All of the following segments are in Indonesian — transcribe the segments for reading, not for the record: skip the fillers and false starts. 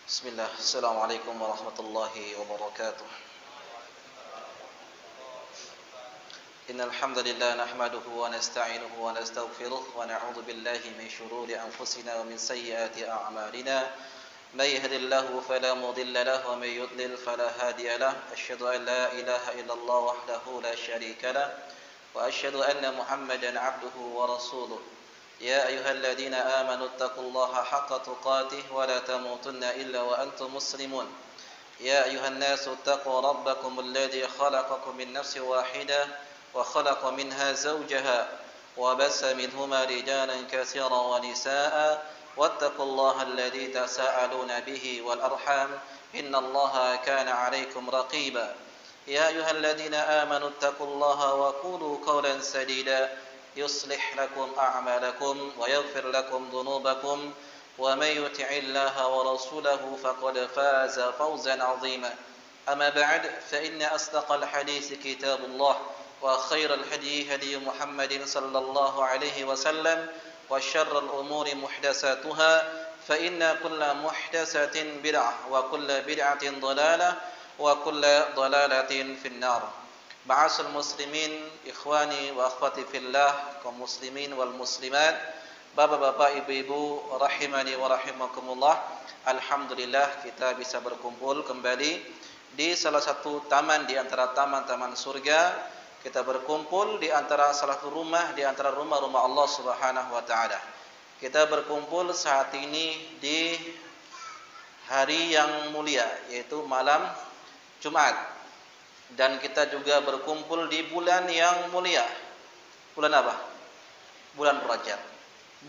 Bismillah, Assalamualaikum warahmatullahi wabarakatuh. Innal hamdalillah nahmaduhu wa nasta'inuhu wa nastaghfiruh wa na'udzu billahi min shururi anfusina wa min sayyiati a'malina. May yahdihillahu fala mudilla lahu wa may yudlil fala hadiya lahu. Asyhadu an la ilaha illallah wahdahu la syarika lahu wa asyhadu anna Muhammadan 'abduhu wa rasuluh. يا أيها الذين آمنوا اتقوا الله حق تقاته ولا تموتن إلا وأنتم مسلمون يا أيها الناس اتقوا ربكم الذي خلقكم من نفس واحدة وخلق منها زوجها وبث منهما رجالا كثيرا ونساء واتقوا الله الذي تساءلون به والأرحام إن الله كان عليكم رقيبا يا أيها الذين آمنوا اتقوا الله وقولوا قولا سديدا يصلح لكم أعمالكم ويغفر لكم ذنوبكم ومن يطع الله ورسوله فقد فاز فوزا عظيما أما بعد فإن أصدق الحديث كتاب الله وخير الهدي هدي محمد صلى الله عليه وسلم وشر الأمور محدثاتها فإن كل محدثة بدعة وكل بدعة ضلالة وكل ضلالة في النار. Ma'asyiral muslimin, ikhwani wa akhwati fillah, kaum muslimin wal muslimat, bapak-bapak, ibu-ibu rahimani wa rahimakumullah. Alhamdulillah kita bisa berkumpul kembali di salah satu taman di antara taman-taman surga. Kita berkumpul di antara salah satu rumah di antara rumah-rumah Allah Subhanahu wa taala. Kita berkumpul saat ini di hari yang mulia, yaitu malam Jumat. Dan kita juga berkumpul di bulan yang mulia. Bulan apa? Bulan Rajab.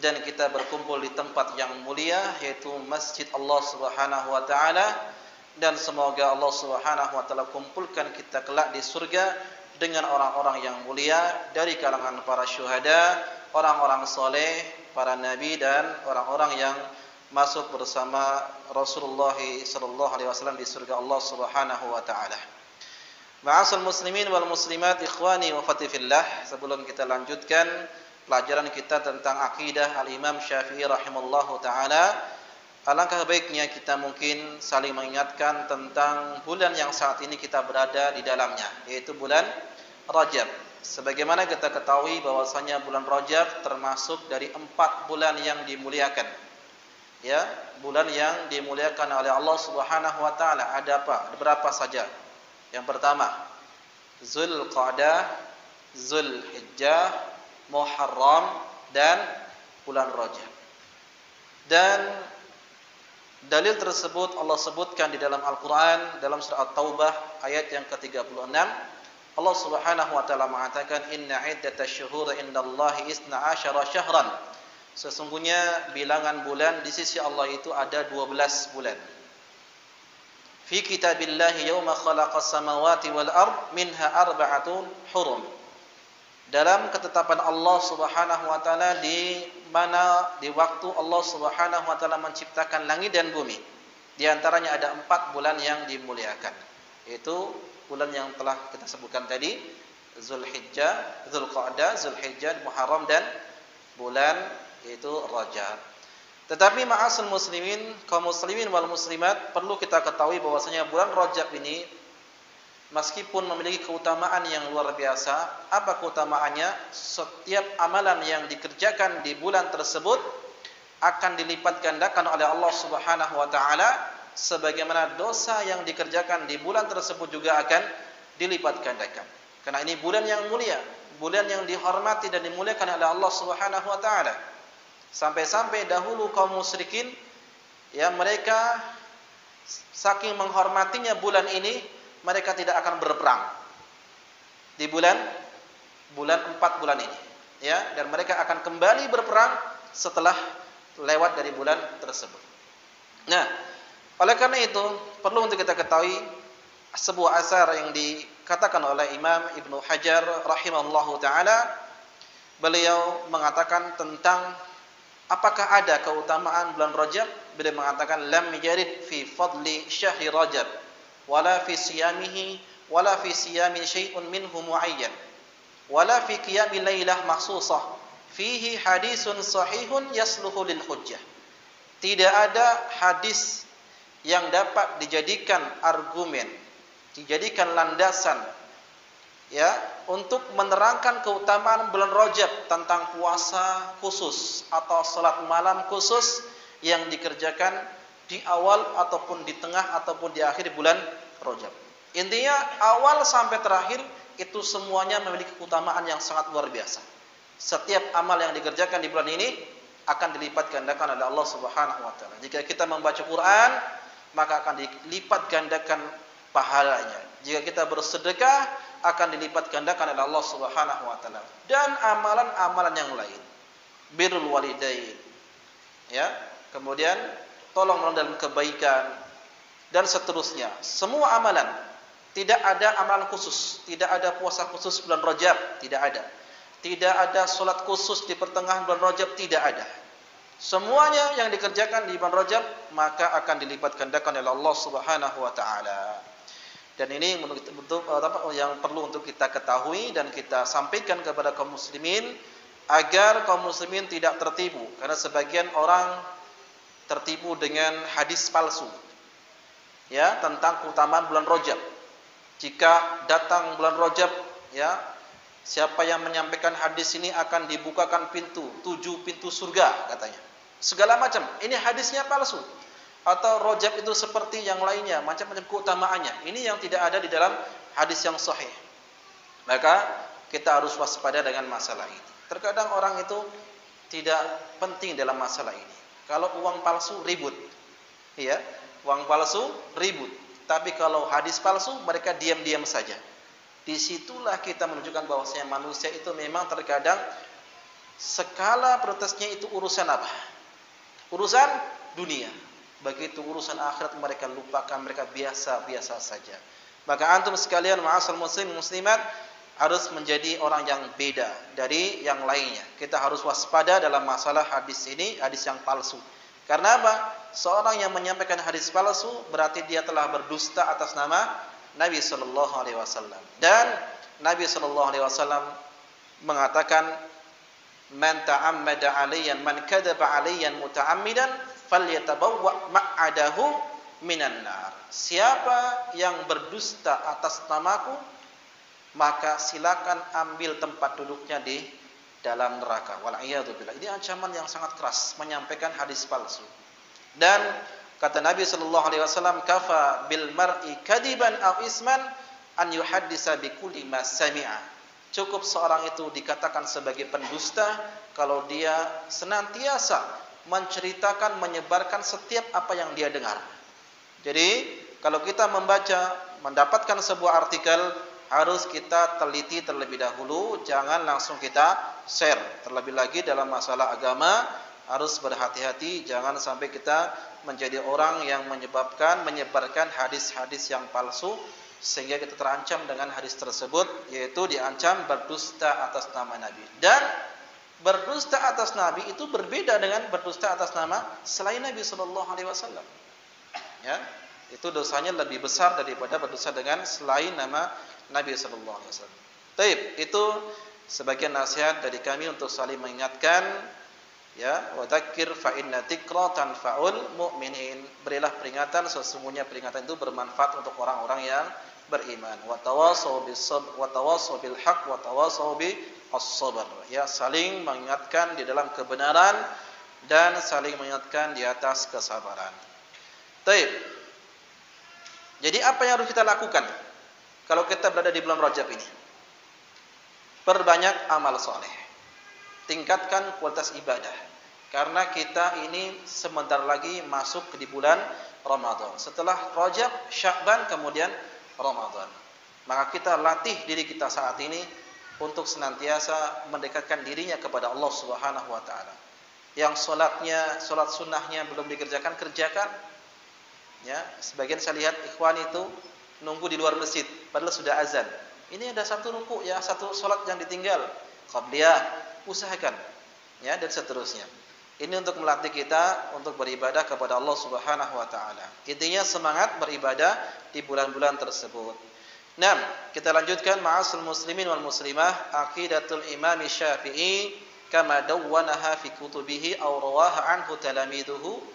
Dan kita berkumpul di tempat yang mulia, yaitu Masjid Allah Subhanahu wa taala. Dan semoga Allah Subhanahu wa taala kumpulkan kita kelak di surga dengan orang-orang yang mulia dari kalangan para syuhada, orang-orang soleh, para nabi, dan orang-orang yang masuk bersama Rasulullah sallallahu alaihi wasallam di surga Allah Subhanahu wa taala. Ma'asyiral muslimin wal muslimat, ikhwani wa akhwati fillah, sebelum kita lanjutkan pelajaran kita tentang akidah Al-Imam Syafi'i rahimallahu taala, alangkah baiknya kita mungkin saling mengingatkan tentang bulan yang saat ini kita berada di dalamnya, yaitu bulan Rajab. Sebagaimana kita ketahui bahwasanya bulan Rajab termasuk dari 4 bulan yang dimuliakan. Ya, bulan yang dimuliakan oleh Allah Subhanahu wa taala. Ada apa? Ada berapa saja? Yang pertama, Zulqa'dah, Zulhijjah, Muharram, dan bulan Rajab. Dan dalil tersebut Allah sebutkan di dalam Al-Quran, dalam surah At-Taubah ayat yang ke-36. Allah Subhanahu wa taala mengatakan, inna iddatash syuhur indallahi 12 syahran. Sesungguhnya bilangan bulan di sisi Allah itu ada 12 bulan. Fi kitabillahi yawma khalaqas samawati wal ard minha arba'atun hurum. Dalam ketetapan Allah Subhanahu wa taala di mana di waktu Allah Subhanahu wa taala menciptakan langit dan bumi. Di antaranya ada 4 bulan yang dimuliakan. Yaitu bulan yang telah kita sebutkan tadi, Zulhijjah, Zulqa'dah, Zulhijjah, Muharram, dan bulan yaitu Rajab. Tetapi ma'asyiral muslimin, kaum muslimin wal muslimat, perlu kita ketahui bahwasanya bulan Rajab ini meskipun memiliki keutamaan yang luar biasa. Apa keutamaannya? Setiap amalan yang dikerjakan di bulan tersebut akan dilipat gandakan oleh Allah Subhanahu wa taala, sebagaimana dosa yang dikerjakan di bulan tersebut juga akan dilipat gandakan. Karena ini bulan yang mulia, bulan yang dihormati dan dimuliakan oleh Allah Subhanahu wa taala. Sampai-sampai dahulu kaum musyrikin, ya, mereka saking menghormatinya bulan ini, mereka tidak akan berperang di bulan 4 bulan ini, ya, dan mereka akan kembali berperang setelah lewat dari bulan tersebut. Nah, oleh karena itu perlu untuk kita ketahui sebuah asar yang dikatakan oleh Imam Ibnu Hajar rahimahullahu taala. Beliau mengatakan tentang apakah ada keutamaan bulan Rajab? Beliau mengatakan lam yarid fi fadli syahri Rajab wala fi siyamihi wala fi siyami syai'un minhu muayyan wala fi qiyami lailah makhsusah fihi hadisun sahihun yasluhu lil hujjah. Tidak ada hadis yang dapat dijadikan argumen, dijadikan landasan ya untuk menerangkan keutamaan bulan Rajab tentang puasa khusus atau salat malam khusus yang dikerjakan di awal ataupun di tengah ataupun di akhir bulan Rajab. Intinya awal sampai terakhir itu semuanya memiliki keutamaan yang sangat luar biasa. Setiap amal yang dikerjakan di bulan ini akan dilipat gandakan oleh Allah Subhanahu wa taala. Jika kita membaca Quran, maka akan dilipat gandakan pahalanya. Jika kita bersedekah, akan dilipat gandakan oleh Allah Subhanahu wa taala. Dan amalan-amalan yang lain, birrul walidain, ya, kemudian tolong menolong dalam kebaikan dan seterusnya. Semua amalan, tidak ada amalan khusus, tidak ada puasa khusus bulan Rajab, tidak ada. Tidak ada salat khusus di pertengahan bulan Rajab, tidak ada. Semuanya yang dikerjakan di bulan Rajab maka akan dilipat gandakan oleh Allah Subhanahu wa taala. Dan ini yang perlu untuk kita ketahui dan kita sampaikan kepada kaum muslimin agar kaum muslimin tidak tertipu, karena sebagian orang tertipu dengan hadis palsu ya tentang keutamaan bulan Rajab. Jika datang bulan Rajab ya, siapa yang menyampaikan hadis ini akan dibukakan pintu, 7 pintu surga katanya. Segala macam. Ini hadisnya palsu. Atau Rajab itu seperti yang lainnya, macam-macam keutamaannya. Ini yang tidak ada di dalam hadis yang sahih. Maka kita harus waspada dengan masalah ini. Terkadang orang itu tidak penting dalam masalah ini. Kalau uang palsu ribut. Ya, uang palsu ribut. Tapi kalau hadis palsu mereka diam-diam saja. Disitulah kita menunjukkan bahwasanya manusia itu memang terkadang skala protesnya itu urusan apa? Urusan dunia. Begitu urusan akhirat mereka lupakan, mereka biasa-biasa saja. Maka antum sekalian ma'asal muslim muslimat harus menjadi orang yang beda dari yang lainnya. Kita harus waspada dalam masalah hadis ini, hadis yang palsu. Karena apa? Seorang yang menyampaikan hadis palsu berarti dia telah berdusta atas nama Nabi sallallahu alaihi wasallam. Dan Nabi sallallahu alaihi wasallam mengatakan, "Man ta'ammada 'alayyan man kadzaba 'alayyan muta'ammidan falyatabawwa maq'adahu minan nar." Siapa yang berdusta atas namaku, maka silakan ambil tempat duduknya di dalam neraka. Wal'iyadzubillah. Ini ancaman yang sangat keras menyampaikan hadis palsu. Dan kata Nabi sallallahu alaihi wasallam, "Kafa bil mar'i kadiban aw isman an yuhaddisa bi kulli ma sami'a." Cukup seorang itu dikatakan sebagai pendusta kalau dia senantiasa menceritakan, menyebarkan setiap apa yang dia dengar. Jadi, kalau kita mendapatkan sebuah artikel, harus kita teliti terlebih dahulu, jangan langsung kita share. Terlebih lagi dalam masalah agama, harus berhati-hati, jangan sampai kita menjadi orang yang menyebarkan hadis-hadis yang palsu, sehingga kita terancam dengan hadis tersebut, yaitu diancam berdusta atas nama Nabi. Dan berdusta atas Nabi itu berbeda dengan berdusta atas nama selain Nabi sallallahu alaihi wasallam. Ya, itu dosanya lebih besar daripada berdusta dengan selain nama Nabi sallallahu alaihi wasallam. Baik, itu sebagian nasihat dari kami untuk saling mengingatkan, ya, wa dzakir fa inna dzikra tanfa'ul mu'minin. Berilah peringatan, sesungguhnya peringatan itu bermanfaat untuk orang-orang yang beriman. Wa tawassaw bis sabr wa tawassaw bil haqq wa tawassaw bis sabr. Ya, saling mengingatkan di dalam kebenaran dan saling mengingatkan di atas kesabaran. Baik. Jadi apa yang harus kita lakukan kalau kita berada di bulan Rajab ini? Perbanyak amal soleh, tingkatkan kualitas ibadah, karena kita ini sebentar lagi masuk di bulan Ramadan. Setelah Rajab, Sya'ban, kemudian Ramadan. Maka kita latih diri kita saat ini untuk senantiasa mendekatkan dirinya kepada Allah Subhanahu wa taala. Yang salat sunnahnya belum dikerjakan, kerjakan. Ya, sebagian saya lihat ikhwan itu nunggu di luar masjid padahal sudah azan. Ini ada satu ruku ya, satu salat yang ditinggal. Qabliyah, usahakan. Ya, dan seterusnya. Ini untuk melatih kita untuk beribadah kepada Allah Subhanahu wa taala. Intinya semangat beribadah di bulan-bulan tersebut. Nah, kita lanjutkan ma'asal muslimin wal muslimah, aqidatul Imam Syafi'i kama dawwanaha fi kutubihi aw rawaha anhu talamiduhu.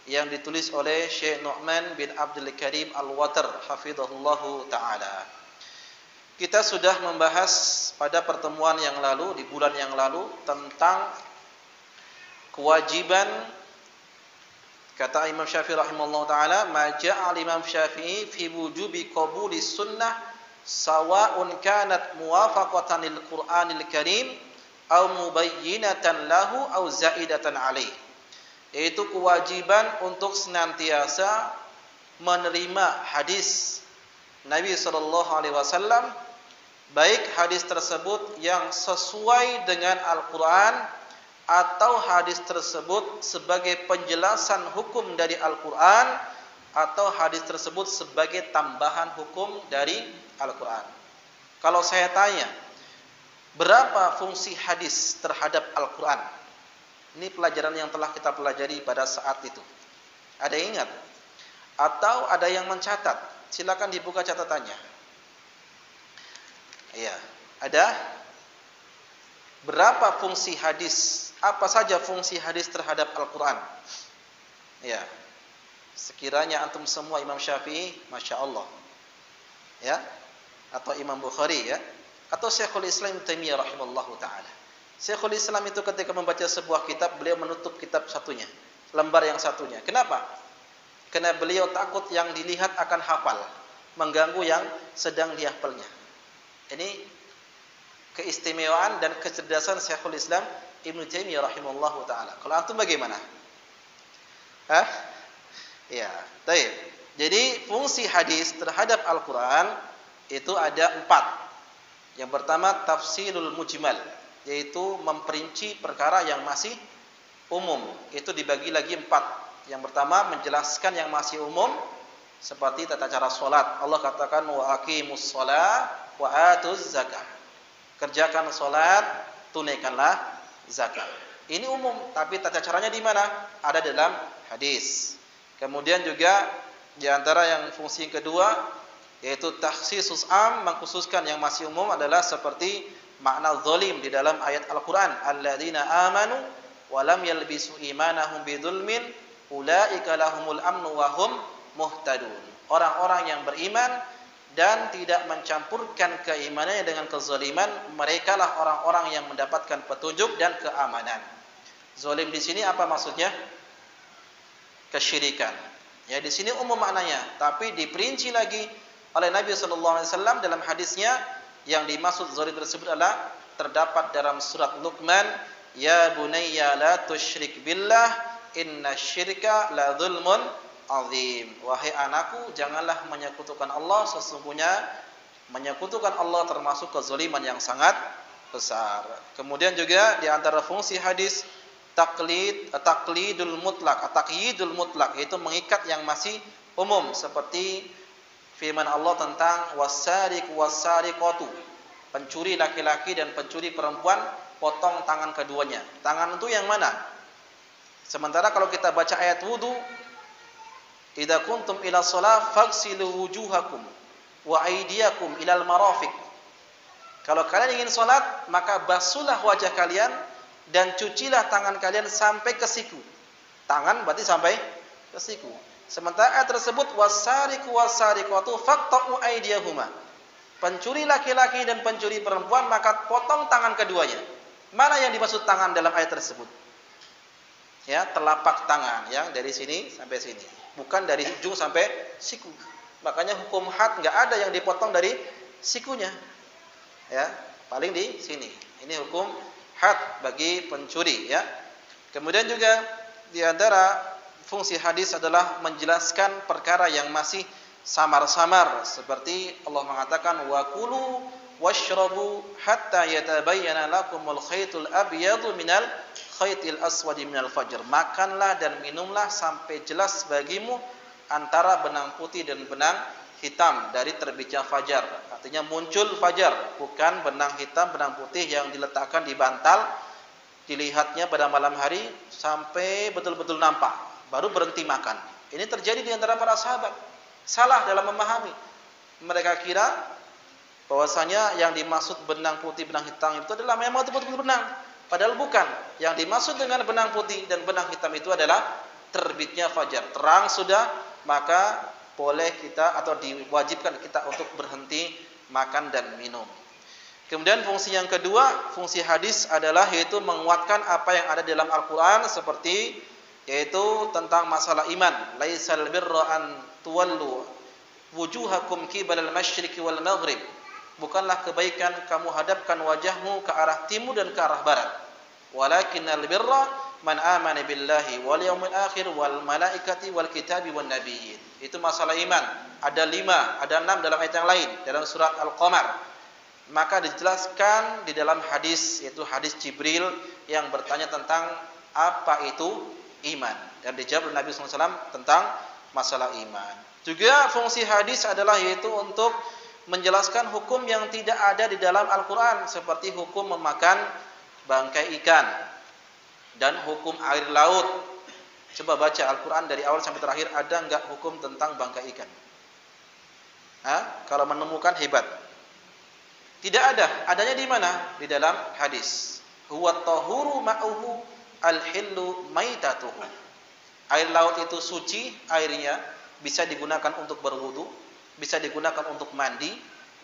yang ditulis oleh Syekh Nu'man bin Abdul Karim Al-Watar hafizahullahu taala. Kita sudah membahas pada pertemuan yang lalu, di bulan yang lalu, tentang kewajiban, kata Imam Syafi'i rahimahullah ta'ala, ma ja'al Imam Syafi'i fi wujubi qabuli sunnah sawa'un kanat muwafaqatan lil Qur'anil Karim aw mubayyinatan lahu aw zaidatan alaih. Yaitu kewajiban untuk senantiasa menerima hadis Nabi sallallahu alaihi wasallam, baik hadis tersebut yang sesuai dengan Al-Qur'an atau hadis tersebut sebagai penjelasan hukum dari Al-Qur'an atau hadis tersebut sebagai tambahan hukum dari Al-Qur'an. Kalau saya tanya, berapa fungsi hadis terhadap Al-Qur'an? Ini pelajaran yang telah kita pelajari pada saat itu. Ada yang ingat? Atau ada yang mencatat? Silakan dibuka catatannya. Iya, ada. Berapa fungsi hadis? Apa saja fungsi hadis terhadap Al-Quran? Ya, sekiranya antum semua Imam Syafi'i, Masya Allah, ya, atau Imam Bukhari, ya, atau Syekhul Islam Taimiyah rahimallahu ta'ala. Syekhul Islam itu ketika membaca sebuah kitab, beliau menutup kitab satunya, lembar yang satunya. Kenapa? Karena beliau takut yang dilihat akan hafal, mengganggu yang sedang dihafalnya. Ini keistimewaan dan kecerdasan Syekhul Islam Ibnu Taimiyah rahimallahu ta'ala. Kalau antum bagaimana? Hah? Ya, baik. Jadi fungsi hadis terhadap Al-Quran itu ada 4. Yang pertama tafsilul mujmal, yaitu memperinci perkara yang masih umum. Itu dibagi lagi 4. Yang pertama menjelaskan yang masih umum, seperti tata cara sholat. Allah katakan wa aqimus sholat wa atuz zakat. Kerjakan sholat, tunaikanlah zakat. Ini umum, tapi tata caranya di mana? Ada dalam hadis. Kemudian juga di antara yang fungsi kedua, yaitu takhsisus am, mengkhususkan yang masih umum, adalah seperti makna zalim di dalam ayat Al-Quran, alladzina amanu wa lam yalbisu imanahum bidzulmin ulaika lahumul amnu wa hum muhtadun. Orang-orang yang beriman dan tidak mencampurkan keimanannya dengan kezaliman, merekalah orang-orang yang mendapatkan petunjuk dan keamanan. Zalim di sini apa maksudnya? Kesyirikan. Ya, di sini umum maknanya, tapi diperinci lagi oleh Nabi sallallahu alaihi wasallam dalam hadisnya. Yang dimaksud zalim tersebut adalah terdapat dalam surat Luqman, ya bunayya la tusyrik billah inna syirka la dzulmun azim. Wahai anakku, janganlah menyekutukan Allah, sesungguhnya menyekutukan Allah termasuk kezaliman yang sangat besar. Kemudian juga di antara fungsi hadis taqlidul mutlak, taqyidul mutlak, yaitu mengikat yang masih umum, seperti firman Allah tentang wasariqu wasariqatu, pencuri laki-laki dan pencuri perempuan, potong tangan keduanya. Tangan itu yang mana? Sementara kalau kita baca ayat wudu, idza kuntum ila shalah faghsilu wujuhakum wa aydiyakum ilal marafiq. Kalau kalian ingin salat, maka basuhlah wajah kalian dan cucilah tangan kalian sampai ke siku. Tangan berarti sampai ke siku. Sementara ayat tersebut wasariqu wasariqatu faqta'u aydiyahuma. Pencuri laki-laki dan pencuri perempuan, maka potong tangan keduanya. Mana yang dimaksud tangan dalam ayat tersebut? Ya, telapak tangan yang dari sini sampai sini, bukan dari ujung sampai siku. Makanya hukum had enggak ada yang dipotong dari sikunya. Ya, paling di sini. Ini hukum had bagi pencuri, ya. Kemudian juga di antara fungsi hadis adalah menjelaskan perkara yang masih samar-samar, seperti Allah mengatakan wa kulu washrabu hatta yatabayyana lakumul khaytul abyadu minal khaytil aswadi minal fajr. Makanlah dan minumlah sampai jelas bagimu antara benang putih dan benang hitam dari terbitnya fajar. Artinya muncul fajar, bukan benang hitam, benang putih yang diletakkan di bantal, dilihatnya pada malam hari sampai betul-betul nampak, baru berhenti makan. Ini terjadi di antara para sahabat. Salah dalam memahami. Mereka kira bahwasanya yang dimaksud benang putih, benang hitam itu adalah memang betul-betul benang. Padahal bukan. Yang dimaksud dengan benang putih dan benang hitam itu adalah terbitnya fajar, terang sudah, maka boleh kita atau diwajibkan kita untuk berhenti makan dan minum. Kemudian fungsi yang kedua, fungsi hadis adalah yaitu menguatkan apa yang ada dalam Al-Qur'an, seperti yaitu tentang masalah iman. Laisal birra an tuwallu wujuhakum qibalal masyriqi wal maghrib. Bukanlah kebaikan kamu hadapkan wajahmu ke arah timur dan ke arah barat. Walakinnal birra man amana billahi wal yaumil akhir wal malaikati wal kitabi wan nabiyyin. Itu masalah iman. Ada 5, ada 6 dalam ayat yang lain dalam surat Al-Qamar. Maka dijelaskan di dalam hadis, yaitu hadis Jibril yang bertanya tentang apa itu iman, dan dijawab oleh Nabi SAW tentang masalah iman. Juga fungsi hadis adalah yaitu untuk menjelaskan hukum yang tidak ada di dalam Al-Quran, seperti hukum memakan bangkai ikan dan hukum air laut. Coba baca Al-Quran dari awal sampai terakhir, ada enggak hukum tentang bangkai ikan? Kalau menemukan hebat. Tidak ada. Adanya di mana? Di dalam hadis. Huwa tahuru ma'uhu al-hillu maitatuhu. Air laut itu suci, airnya bisa digunakan untuk berwudu, bisa digunakan untuk mandi,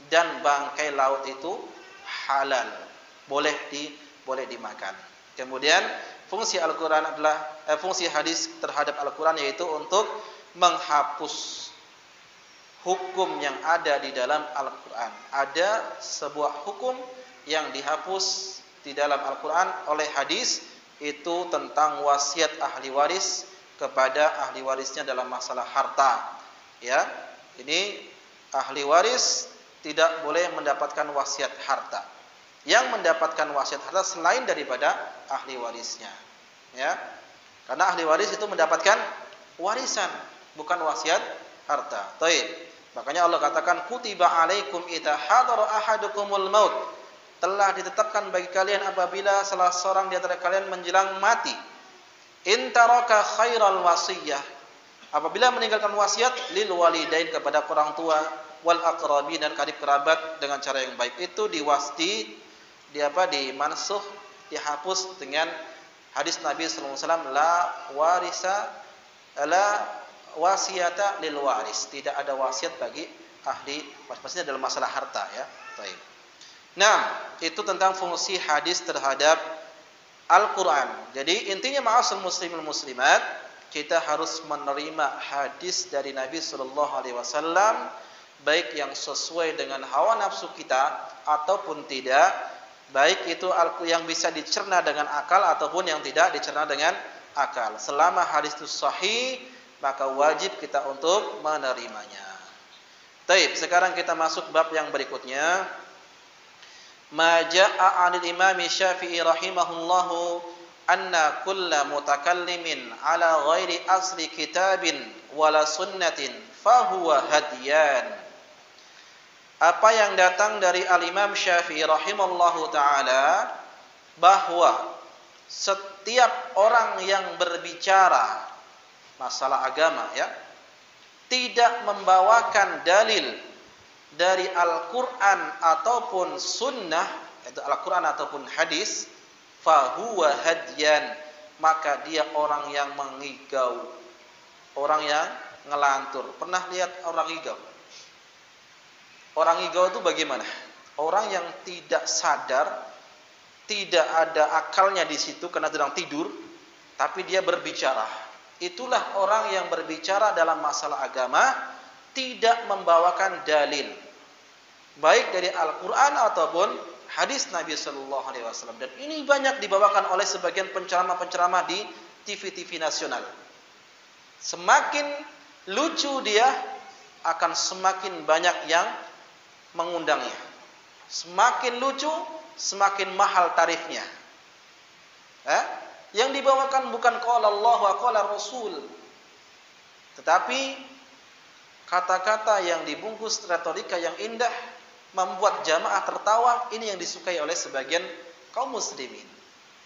dan bangkai laut itu halal, boleh dimakan. Kemudian fungsi Al-Qur'an adalah fungsi hadis terhadap Al-Qur'an yaitu untuk menghapus hukum yang ada di dalam Al-Qur'an. Ada sebuah hukum yang dihapus di dalam Al-Qur'an oleh hadis, itu tentang wasiat ahli waris kepada ahli warisnya dalam masalah harta. Ya, ini ahli waris tidak boleh mendapatkan wasiat harta. Yang mendapatkan wasiat harta selain daripada ahli warisnya. Ya, karena ahli waris itu mendapatkan warisan, bukan wasiat harta. Baik. Makanya Allah katakan kutiba alaikum idza hadara ahadukumul maut. Telah ditetapkan bagi kalian apabila salah seorang di antara kalian menjelang mati. In taraka khairal wasiyah. Apabila meninggalkan wasiat lil walidain kepada orang tua, wal aqrabin dan karib kerabat dengan cara yang baik, itu dimansuh, dihapus dengan hadis Nabi sallallahu alaihi wasallam, la wasiyata lil waris. Tidak ada wasiat bagi ahli waris. Maksudnya dalam masalah harta, ya. Baik. Nah, itu tentang fungsi hadis terhadap Al-Quran. Jadi intinya ma'asyiral muslimin muslimat, kita harus menerima hadis dari Nabi Sallallahu Alaihi Wasallam, baik yang sesuai dengan hawa nafsu kita ataupun tidak, baik itu yang bisa dicerna dengan akal ataupun yang tidak dicerna dengan akal. Selama hadis itu sahih, maka wajib kita untuk menerimanya. Baik, sekarang kita masuk bab yang berikutnya. Ma jaa'a 'anil Imam Syafi'i rahimahullahu anna kulla mutakallimin 'ala ghairi asli kitabin wala sunnatin fahuwa hadiyan. Apa yang datang dari Al-Imam Syafi'i rahimahullahu taala, bahwa setiap orang yang berbicara masalah agama, ya, tidak membawakan dalil dari Al-Quran ataupun sunnah, itu Al-Quran ataupun hadis, fahuwa hadiyan, maka dia orang yang mengigau, orang yang ngelantur. Pernah lihat orang ngigau? Orang ngigau itu bagaimana? Orang yang tidak sadar, tidak ada akalnya di situ karena sedang tidur, tapi dia berbicara. Itulah orang yang berbicara dalam masalah agama, tidak membawakan dalil, baik dari Al-Quran ataupun hadis Nabi Sallallahu Alaihi Wasallam. Dan ini banyak dibawakan oleh sebagian penceramah-penceramah di TV-TV nasional. Semakin lucu dia, akan semakin banyak yang mengundangnya. Semakin lucu, semakin mahal tarifnya. Yang dibawakan bukan qala Allah wa qala Rasul, tetapi kata-kata yang dibungkus retorika yang indah, membuat jamaah tertawa. Ini yang disukai oleh sebagian kaum muslimin.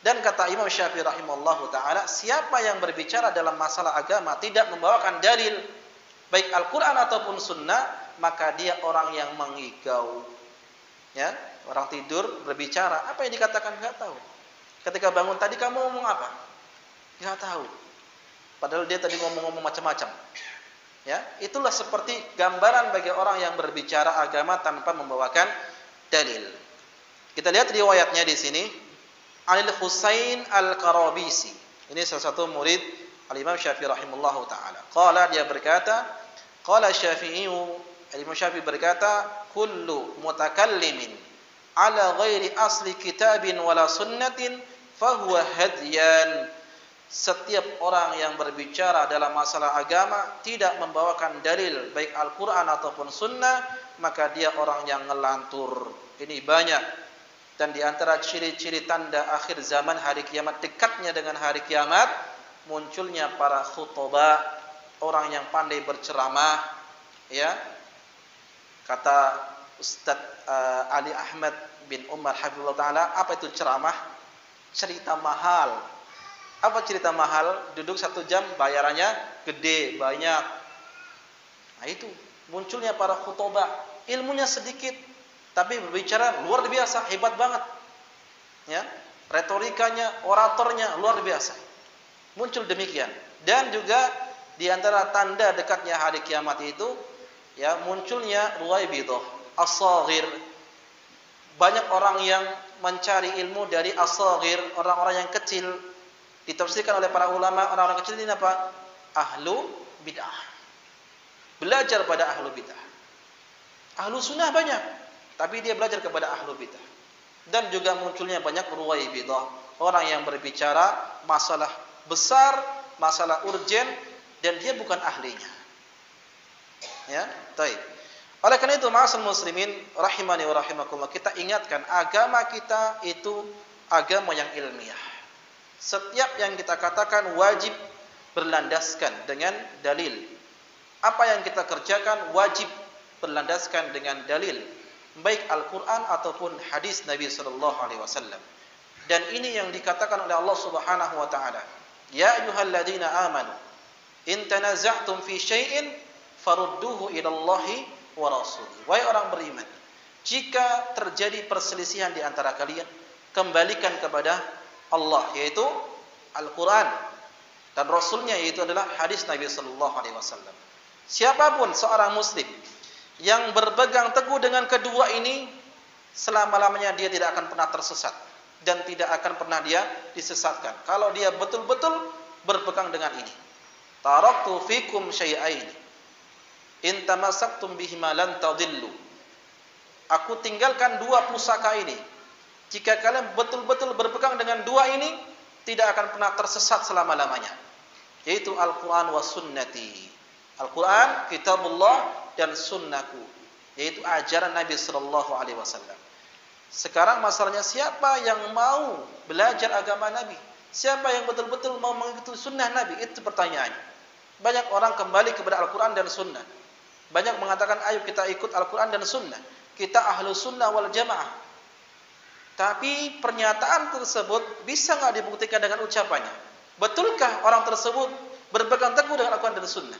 Dan kata Imam Syafi'i rahimahullahu taala, siapa yang berbicara dalam masalah agama tidak membawakan dalil baik Al-Quran ataupun sunnah, maka dia orang yang mengigau. Ya, orang tidur berbicara, apa yang dikatakan enggak tahu. Ketika bangun tadi kamu ngomong apa? Enggak tahu. Padahal dia tadi ngomong-ngomong macam-macam. Ya, itulah seperti gambaran bagi orang yang berbicara agama tanpa membawakan dalil. Kita lihat riwayatnya di sini. Anil Husain Al-Qarabisi. Ini salah satu murid Al-Imam Syafi'i rahimahullahu taala. Qala, dia berkata, qala Syafi'i, Al-Imam Syafi'i berkata, kullu mutakallimin ala ghairi asli kitabin wala sunnatin fahuwa hadyan. Setiap orang yang berbicara dalam masalah agama tidak membawakan dalil baik Al-Quran ataupun Sunnah, maka dia orang yang ngelantur. Ini banyak. Dan di antara ciri-ciri tanda akhir zaman, hari kiamat, dekatnya dengan hari kiamat, munculnya para khutbah, orang yang pandai berceramah. Ya, kata Ustadz Ali Ahmad bin Umar Hafizullah Ta'ala, apa itu ceramah? Cerita mahal. Apa cerita mahal? Duduk 1 jam, bayarannya gede, banyak. Nah itu, munculnya para khutbah, ilmunya sedikit, tapi berbicara luar biasa, hebat banget. Ya, retorikanya, oratornya luar biasa. Muncul demikian. Dan juga di antara tanda dekatnya hari kiamat itu, ya, munculnya ruwaibidah, as-saghir. Banyak orang yang mencari ilmu dari as-saghir, orang-orang yang kecil. Ditafsirkan oleh para ulama, orang-orang kecil ini apa? Ahlu bid'ah. Belajar pada ahlu bid'ah. Ahlu sunnah banyak, tapi dia belajar kepada ahlu bid'ah. Dan juga munculnya banyak ruwaibidah, orang yang berbicara masalah besar, masalah urgen, dan dia bukan ahlinya. Ya, baik. Oleh karena itu, ma'asal muslimin rahimani wa rahimakumullah, kita ingatkan agama kita itu agama yang ilmiah. Setiap yang kita katakan wajib berlandaskan dengan dalil. Apa yang kita kerjakan wajib berlandaskan dengan dalil, baik Al-Quran ataupun hadis Nabi sallallahu alaihi wasallam. Dan ini yang dikatakan oleh Allah Subhanahu wa taala, ya ayyuhalladzina amanu in tanaza'tum fi syai'in farudduhu ila Allahi wa rasulihi. Wahai orang beriman, jika terjadi perselisihan di antara kalian, kembalikan kepada Allah, yaitu Al-Quran, dan Rasulnya, yaitu adalah hadis Nabi sallallahu alaihi wasallam. Siapapun seorang muslim yang berpegang teguh dengan kedua ini, selama-lamanya dia tidak akan pernah tersesat dan tidak akan pernah dia disesatkan kalau dia betul-betul berpegang dengan ini. Taraktu fikum syai'ain in tamassaktum bihima lan tadillu. Aku tinggalkan 2 pusaka ini. Jika kalian betul-betul berpegang dengan 2 ini, tidak akan pernah tersesat selama-lamanya. Yaitu Al-Quran wa sunnati. Al-Quran, kitabullah, dan sunnahku. Yaitu ajaran Nabi sallallahu alaihi wasallam. Sekarang masalahnya, siapa yang mau belajar agama Nabi? Siapa yang betul-betul mau mengikuti sunnah Nabi? Itu pertanyaannya. Banyak orang kembali kepada Al-Quran dan sunnah. Banyak mengatakan, ayo kita ikut Al-Quran dan sunnah. Kita ahlu sunnah wal jamaah. Tapi pernyataan tersebut bisa nggak dibuktikan dengan ucapannya? Betulkah orang tersebut berpegang teguh dengan Al-Quran dan Sunnah?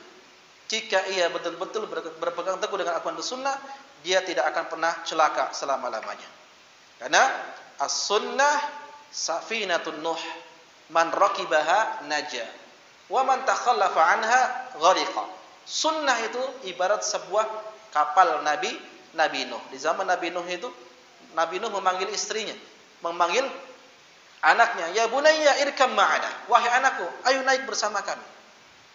Jika ia betul-betul berpegang teguh dengan Al-Quran dan Sunnah, dia tidak akan pernah celaka selama-lamanya. Karena as-sunnah safinatun nuh, man rakibaha naja, wa man takhallafa anha ghariqa. Sunnah itu ibarat sebuah kapal Nabi Nuh. Di zaman Nabi Nuh itu, Nabi Nuh memanggil istrinya, memanggil anaknya, ya bunayya irkam ma'ana, wahai anakku, ayo naik bersama kami.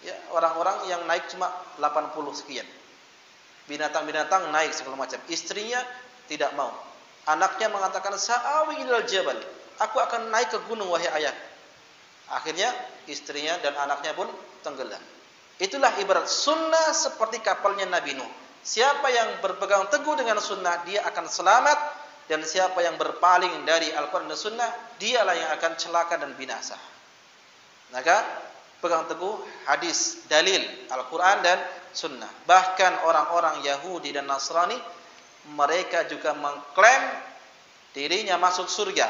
Ya, orang-orang yang naik cuma 80 sekian. Binatang-binatang naik segala macam. Istrinya tidak mau. Anaknya mengatakan, sa'awi ilal jabal, aku akan naik ke gunung wahai ayah. Akhirnya istrinya dan anaknya pun tenggelam. Itulah ibarat sunnah seperti kapalnya Nabi Nuh. Siapa yang berpegang teguh dengan sunnah, dia akan selamat. Dan siapa yang berpaling dari Al-Quran dan Sunnah, dialah yang akan celaka dan binasa. Maka pegang teguh hadis, dalil Al-Quran dan Sunnah. Bahkan orang-orang Yahudi dan Nasrani, mereka juga mengklaim dirinya masuk surga.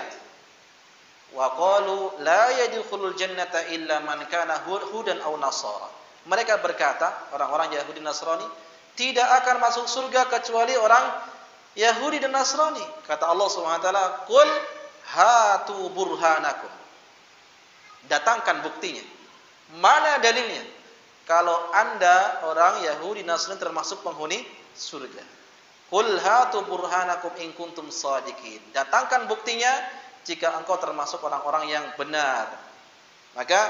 Wa qalu la yadkhulul jannata illa man kana hudan aw nasara. Mereka berkata, orang-orang Yahudi dan Nasrani, tidak akan masuk surga kecuali orang Yahudi dan Nasrani. Kata Allah Subhanahu wa taala, "Qul hatu burhanakum." Datangkan buktinya. Mana dalilnya? Kalau Anda orang Yahudi Nasrani termasuk penghuni surga. Qul hatu burhanakum in kuntum shadiqin. Datangkan buktinya jika engkau termasuk orang-orang yang benar. Maka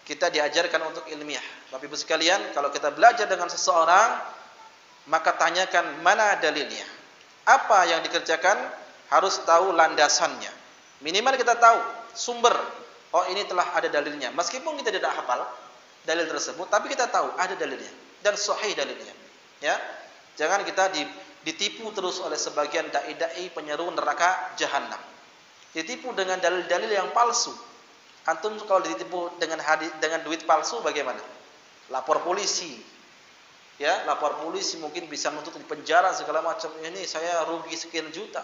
kita diajarkan untuk ilmiah. Bapak Ibu sekalian, kalau kita belajar dengan seseorang, maka tanyakan mana dalilnya. Apa yang dikerjakan harus tahu landasannya. Minimal kita tahu sumber. Oh, ini telah ada dalilnya. Meskipun kita tidak hafal dalil tersebut, tapi kita tahu ada dalilnya dan sahih dalilnya. Ya. Jangan kita ditipu terus oleh sebagian dai-dai penyeru neraka jahanam. Ditipu dengan dalil-dalil yang palsu. Antum kalau ditipu dengan duit palsu bagaimana? Lapor polisi. Ya, lapor polisi mungkin bisa menuntut di penjara segala macam. Ini saya rugi sekian juta.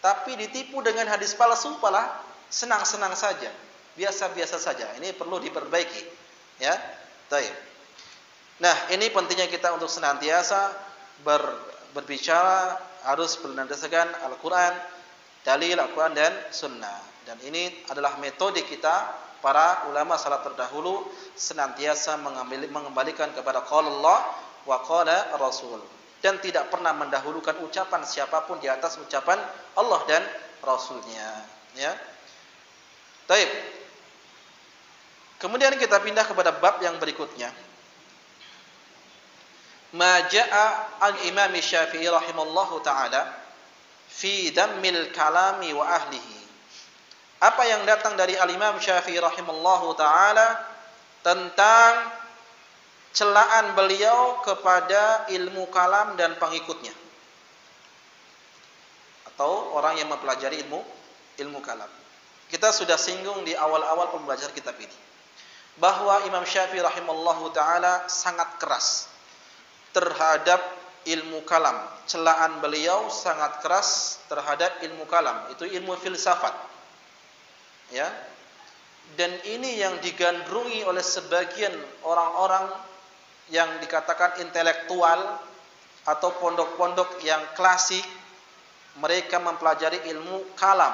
Tapi ditipu dengan hadis palsu malah senang-senang saja. Biasa-biasa saja. Ini perlu diperbaiki. Ya. Baik. Nah, ini pentingnya kita untuk senantiasa berbicara harus berdasarkan Al-Quran, dalil Al-Quran dan Sunnah. Dan ini adalah metode kita para ulama salaf terdahulu senantiasa mengembalikan kepada qala Allah wa qala Rasul dan tidak pernah mendahulukan ucapan siapapun di atas ucapan Allah dan Rasulnya. Ya. Baik. Kemudian kita pindah kepada bab yang berikutnya. Ma jaa al-Imam Syafi'i rahimallahu taala fi dammil kalami wa ahlihi. Apa yang datang dari al-Imam Syafi'i rahimallahu taala tentang celaan beliau kepada ilmu kalam dan pengikutnya. Atau orang yang mempelajari ilmu kalam. Kita sudah singgung di awal-awal pembelajaran kitab ini bahwa Imam Syafi'i rahimallahu taala sangat keras terhadap ilmu kalam. Celaan beliau sangat keras terhadap ilmu kalam, itu ilmu filsafat. Ya. Dan ini yang digandrungi oleh sebagian orang-orang yang dikatakan intelektual atau pondok-pondok yang klasik. Mereka mempelajari ilmu kalam,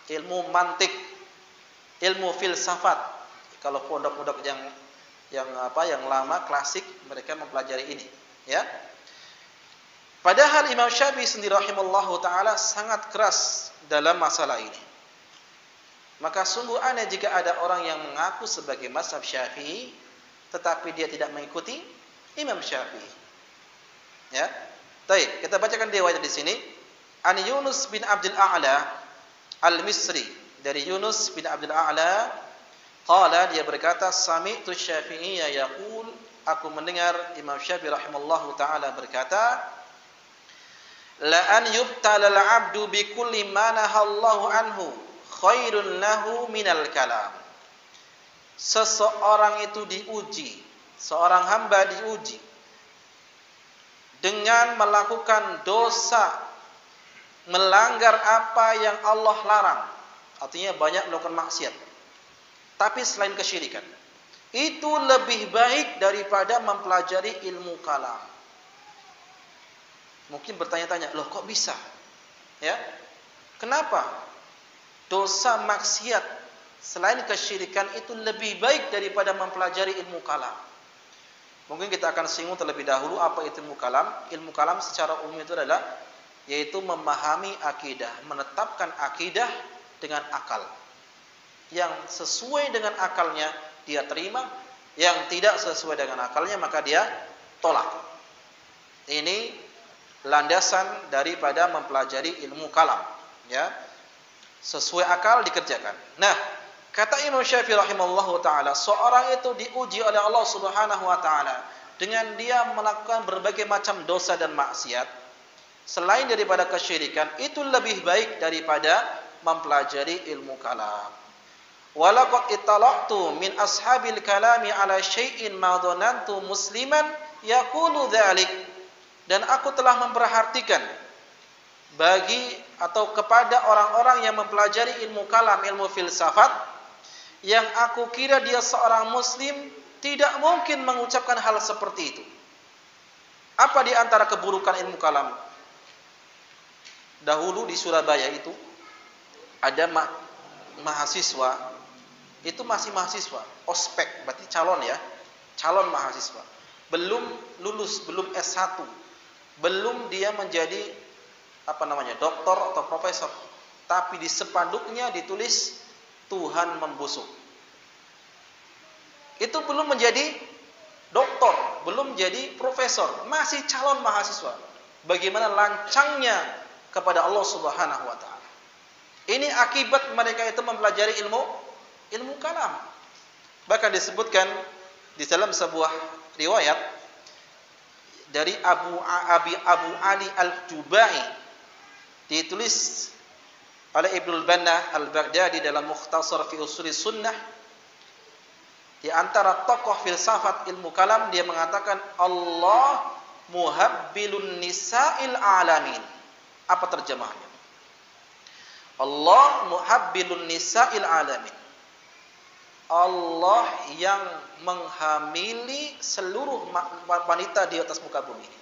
ilmu mantik, ilmu filsafat. Kalau pondok-pondok yang lama klasik, mereka mempelajari ini. Ya. Padahal Imam Syafi'i sendiri rahimallahu taala sangat keras dalam masalah ini. Maka sungguh aneh jika ada orang yang mengaku sebagai mazhab Syafi'i tetapi dia tidak mengikuti Imam Syafi'i. Ya. Baik, kita bacakan riwayat di sini. An Yunus bin Abdul A'la Al-Misri, dari Yunus bin Abdul A'la, qala, dia berkata, sami'tu Syafi'iyya yaqul, aku mendengar Imam Syafi'i rahimallahu taala berkata, la an yubtala al-'abdu bi kulli ma nahallahu anhu khairun lahu minal kalam. Seseorang itu diuji, seorang hamba diuji dengan melakukan dosa, melanggar apa yang Allah larang. Artinya banyak melakukan maksiat. Tapi selain kesyirikan, itu lebih baik daripada mempelajari ilmu kalam. Mungkin bertanya-tanya, loh kok bisa? Ya, kenapa dosa maksiat selain kesyirikan itu lebih baik daripada mempelajari ilmu kalam? Mungkin kita akan singgung terlebih dahulu apa itu ilmu kalam. Ilmu kalam secara umum itu adalah yaitu memahami akidah, menetapkan akidah dengan akal. Yang sesuai dengan akalnya dia terima, yang tidak sesuai dengan akalnya maka dia tolak. Ini landasan daripada mempelajari ilmu kalam, ya. Sesuai akal dikerjakan. Nah, kata Imam Syafi'i rahimallahu taala, seorang itu diuji oleh Allah Subhanahu wa taala dengan dia melakukan berbagai macam dosa dan maksiat selain daripada kesyirikan, itu lebih baik daripada mempelajari ilmu kalam. Walaqad ittala'tu min ashabil kalami ala syai'in ma dhanantu musliman yaqulu dzalik. Dan aku telah memperhatikan bagi atau kepada orang-orang yang mempelajari ilmu kalam, ilmu filsafat, yang aku kira dia seorang muslim tidak mungkin mengucapkan hal seperti itu. Apa di antara keburukan ilmu kalam? Dahulu di Surabaya itu ada mahasiswa itu masih mahasiswa, ospek, berarti calon ya, calon mahasiswa. Belum lulus, belum S1, belum dia menjadi doktor atau profesor. Tapi di spanduknya ditulis Tuhan membusuk. Itu belum menjadi doktor, belum jadi profesor, masih calon mahasiswa. Bagaimana lancangnya kepada Allah Subhanahu wa taala. Ini akibat mereka itu mempelajari ilmu kalam. Bahkan disebutkan di dalam sebuah riwayat dari Abu Ali Al-Jubai, ditulis oleh Ibnul Banna Al-Baghdadi dalam Mukhtasar fi Ushul Sunnah. Di antara tokoh filsafat ilmu kalam, dia mengatakan Allah muhabbilun nisa'il alamin. Apa terjemahnya? Allah muhabbilun nisa'il alamin. Allah yang menghamili seluruh wanita di atas muka bumi ini.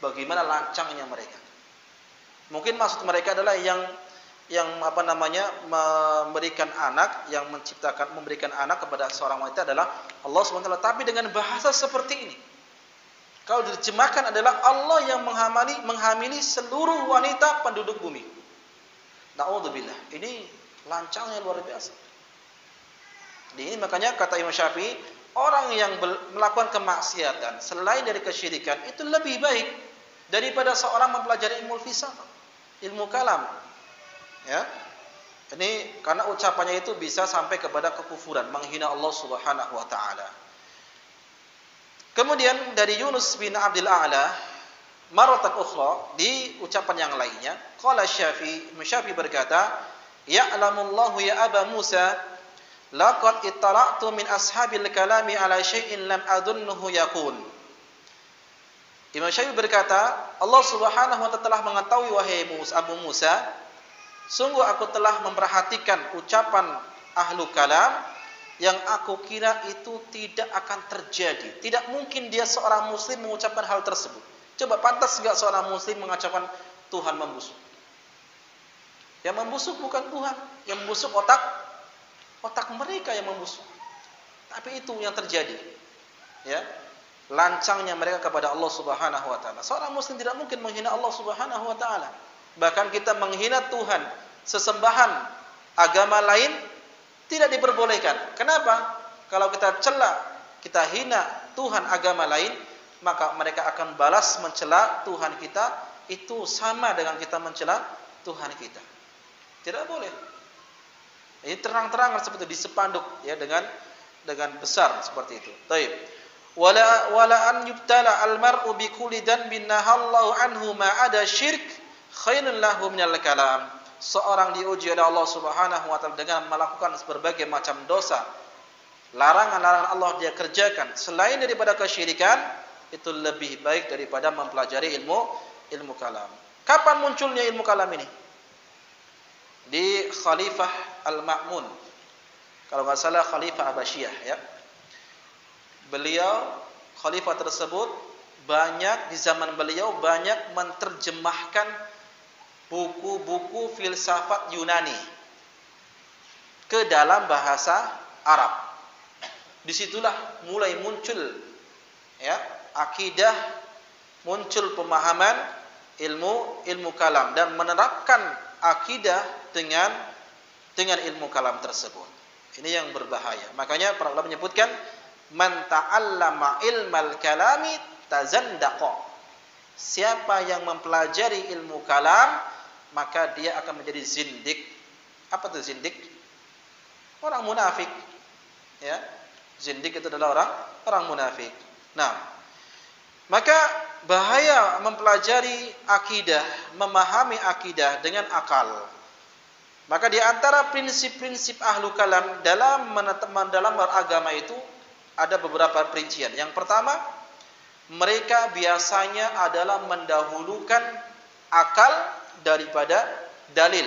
Bagaimana lancangnya mereka? Mungkin maksud mereka adalah yang memberikan anak, yang memberikan anak kepada seorang wanita adalah Allah SWT, tapi dengan bahasa seperti ini. Kalau diterjemahkan adalah Allah yang menghamili seluruh wanita penduduk bumi. Na'udzubillah. Ini lancangnya luar biasa. Ini makanya kata Imam Syafi'i, orang yang melakukan kemaksiatan selain dari kesyirikan itu lebih baik daripada seorang mempelajari ilmu filsafat, ilmu kalam. Ya. Ini karena ucapannya itu bisa sampai kepada kekufuran, menghina Allah Subhanahu wa taala. Kemudian dari Yunus bin Abdul A'la maratan ukhra, di ucapan yang lainnya, qala Syafi'i berkata, ya'lamullahu ya Aba Musa, laqad ittala'tu min ashabil kalami ala syai'in lam adunnuhu yakun. Imam Syafi'i berkata, Allah Subhanahu wa taala telah mengetahui wahai Abu Musa, sungguh aku telah memperhatikan ucapan ahlu kalam yang aku kira itu tidak akan terjadi. Tidak mungkin dia seorang muslim mengucapkan hal tersebut. Coba, pantas enggak seorang muslim mengucapkan Tuhan membusuk? Yang membusuk bukan Tuhan, yang membusuk otak mereka yang membusuk. Tapi itu yang terjadi. Ya. Lancangnya mereka kepada Allah Subhanahu wa taala. Seorang muslim tidak mungkin menghina Allah Subhanahu wa taala. Bahkan kita menghina Tuhan, sesembahan agama lain tidak diperbolehkan. Kenapa? Kalau kita cela, kita hina Tuhan agama lain, maka mereka akan balas mencela Tuhan kita, itu sama dengan kita mencela Tuhan kita. Tidak boleh. Ini terang-terangan seperti di spanduk ya, dengan besar seperti itu. Baik. Wala an yubtala al-mar'u bi kulli dhanbin nahallahu anhu ma ada syirk khairun lahu minal kalam. Seorang diuji oleh Allah Subhanahu wa taala dengan melakukan berbagai macam dosa. Larangan-larangan Allah dia kerjakan selain daripada kesyirikan, itu lebih baik daripada mempelajari ilmu kalam. Kapan munculnya ilmu kalam ini? Di Khalifah Al-Ma'mun. Kalau enggak salah Khalifah Abbasiyah ya. Beliau, khalifah tersebut, di zaman beliau banyak menerjemahkan buku-buku filsafat Yunani ke dalam bahasa Arab. Disitulah mulai muncul ya akidah, muncul pemahaman ilmu kalam dan menerapkan akidah dengan ilmu kalam tersebut. Ini yang berbahaya. Makanya para ulama menyebutkan man ta'allama ilmal kalami tazandaqa. Siapa yang mempelajari ilmu kalam, maka dia akan menjadi zindik. Apa itu zindik? Orang munafik. Ya. Zindik itu adalah orang munafik. Nah, maka bahaya mempelajari akidah, memahami akidah dengan akal. Maka di antara prinsip-prinsip ahlu kalam dalam beragama itu ada beberapa perincian. Yang pertama, mereka biasanya adalah mendahulukan akal daripada dalil.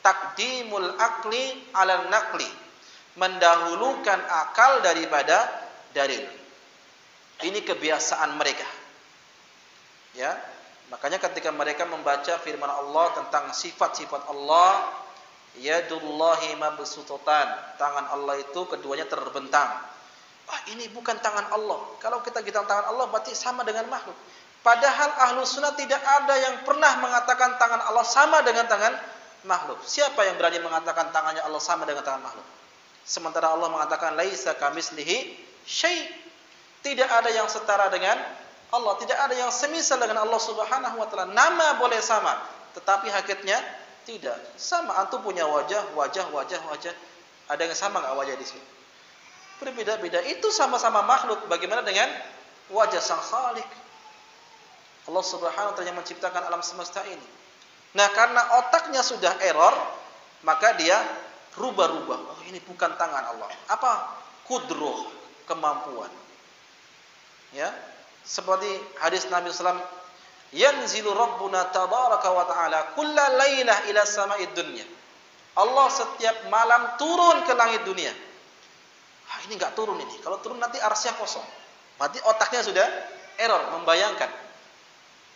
Taqdimul akli 'alal naqli. Mendahulukan akal daripada dalil. Ini kebiasaan mereka. Ya. Makanya ketika mereka membaca firman Allah tentang sifat-sifat Allah, Yadullahi mabsutatan, tangan Allah itu keduanya terbentang. Wah, ini bukan tangan Allah. Kalau kita bilang tangan Allah berarti sama dengan makhluk. Padahal ahlu sunnah tidak ada yang pernah mengatakan tangan Allah sama dengan tangan makhluk. Siapa yang berani mengatakan tangannya Allah sama dengan tangan makhluk? Sementara Allah mengatakan laisa kamitslihi syai'. Tidak ada yang setara dengan Allah, tidak ada yang semisal dengan Allah Subhanahu wa taala. Nama boleh sama, tetapi hakikatnya tidak. Sama, antum punya wajah. Ada yang sama enggak wajah di sini? Berbeda-beda. Itu sama-sama makhluk. Bagaimana dengan wajah sang Khalik? Allah Subhanahu wa taala yang menciptakan alam semesta ini. Nah, karena otaknya sudah error, maka dia rubah-rubah. Oh, ini bukan tangan Allah. Apa? Kudroh, kemampuan. Ya, seperti hadis Nabi SAW, yanzilu Rabbuna tabaraka wa ta'ala kulla lailah ila sama'id dunya. Allah setiap malam turun ke langit dunia. Ini enggak turun ini. Kalau turun nanti arsy-nya kosong. Berarti otaknya sudah error, membayangkan.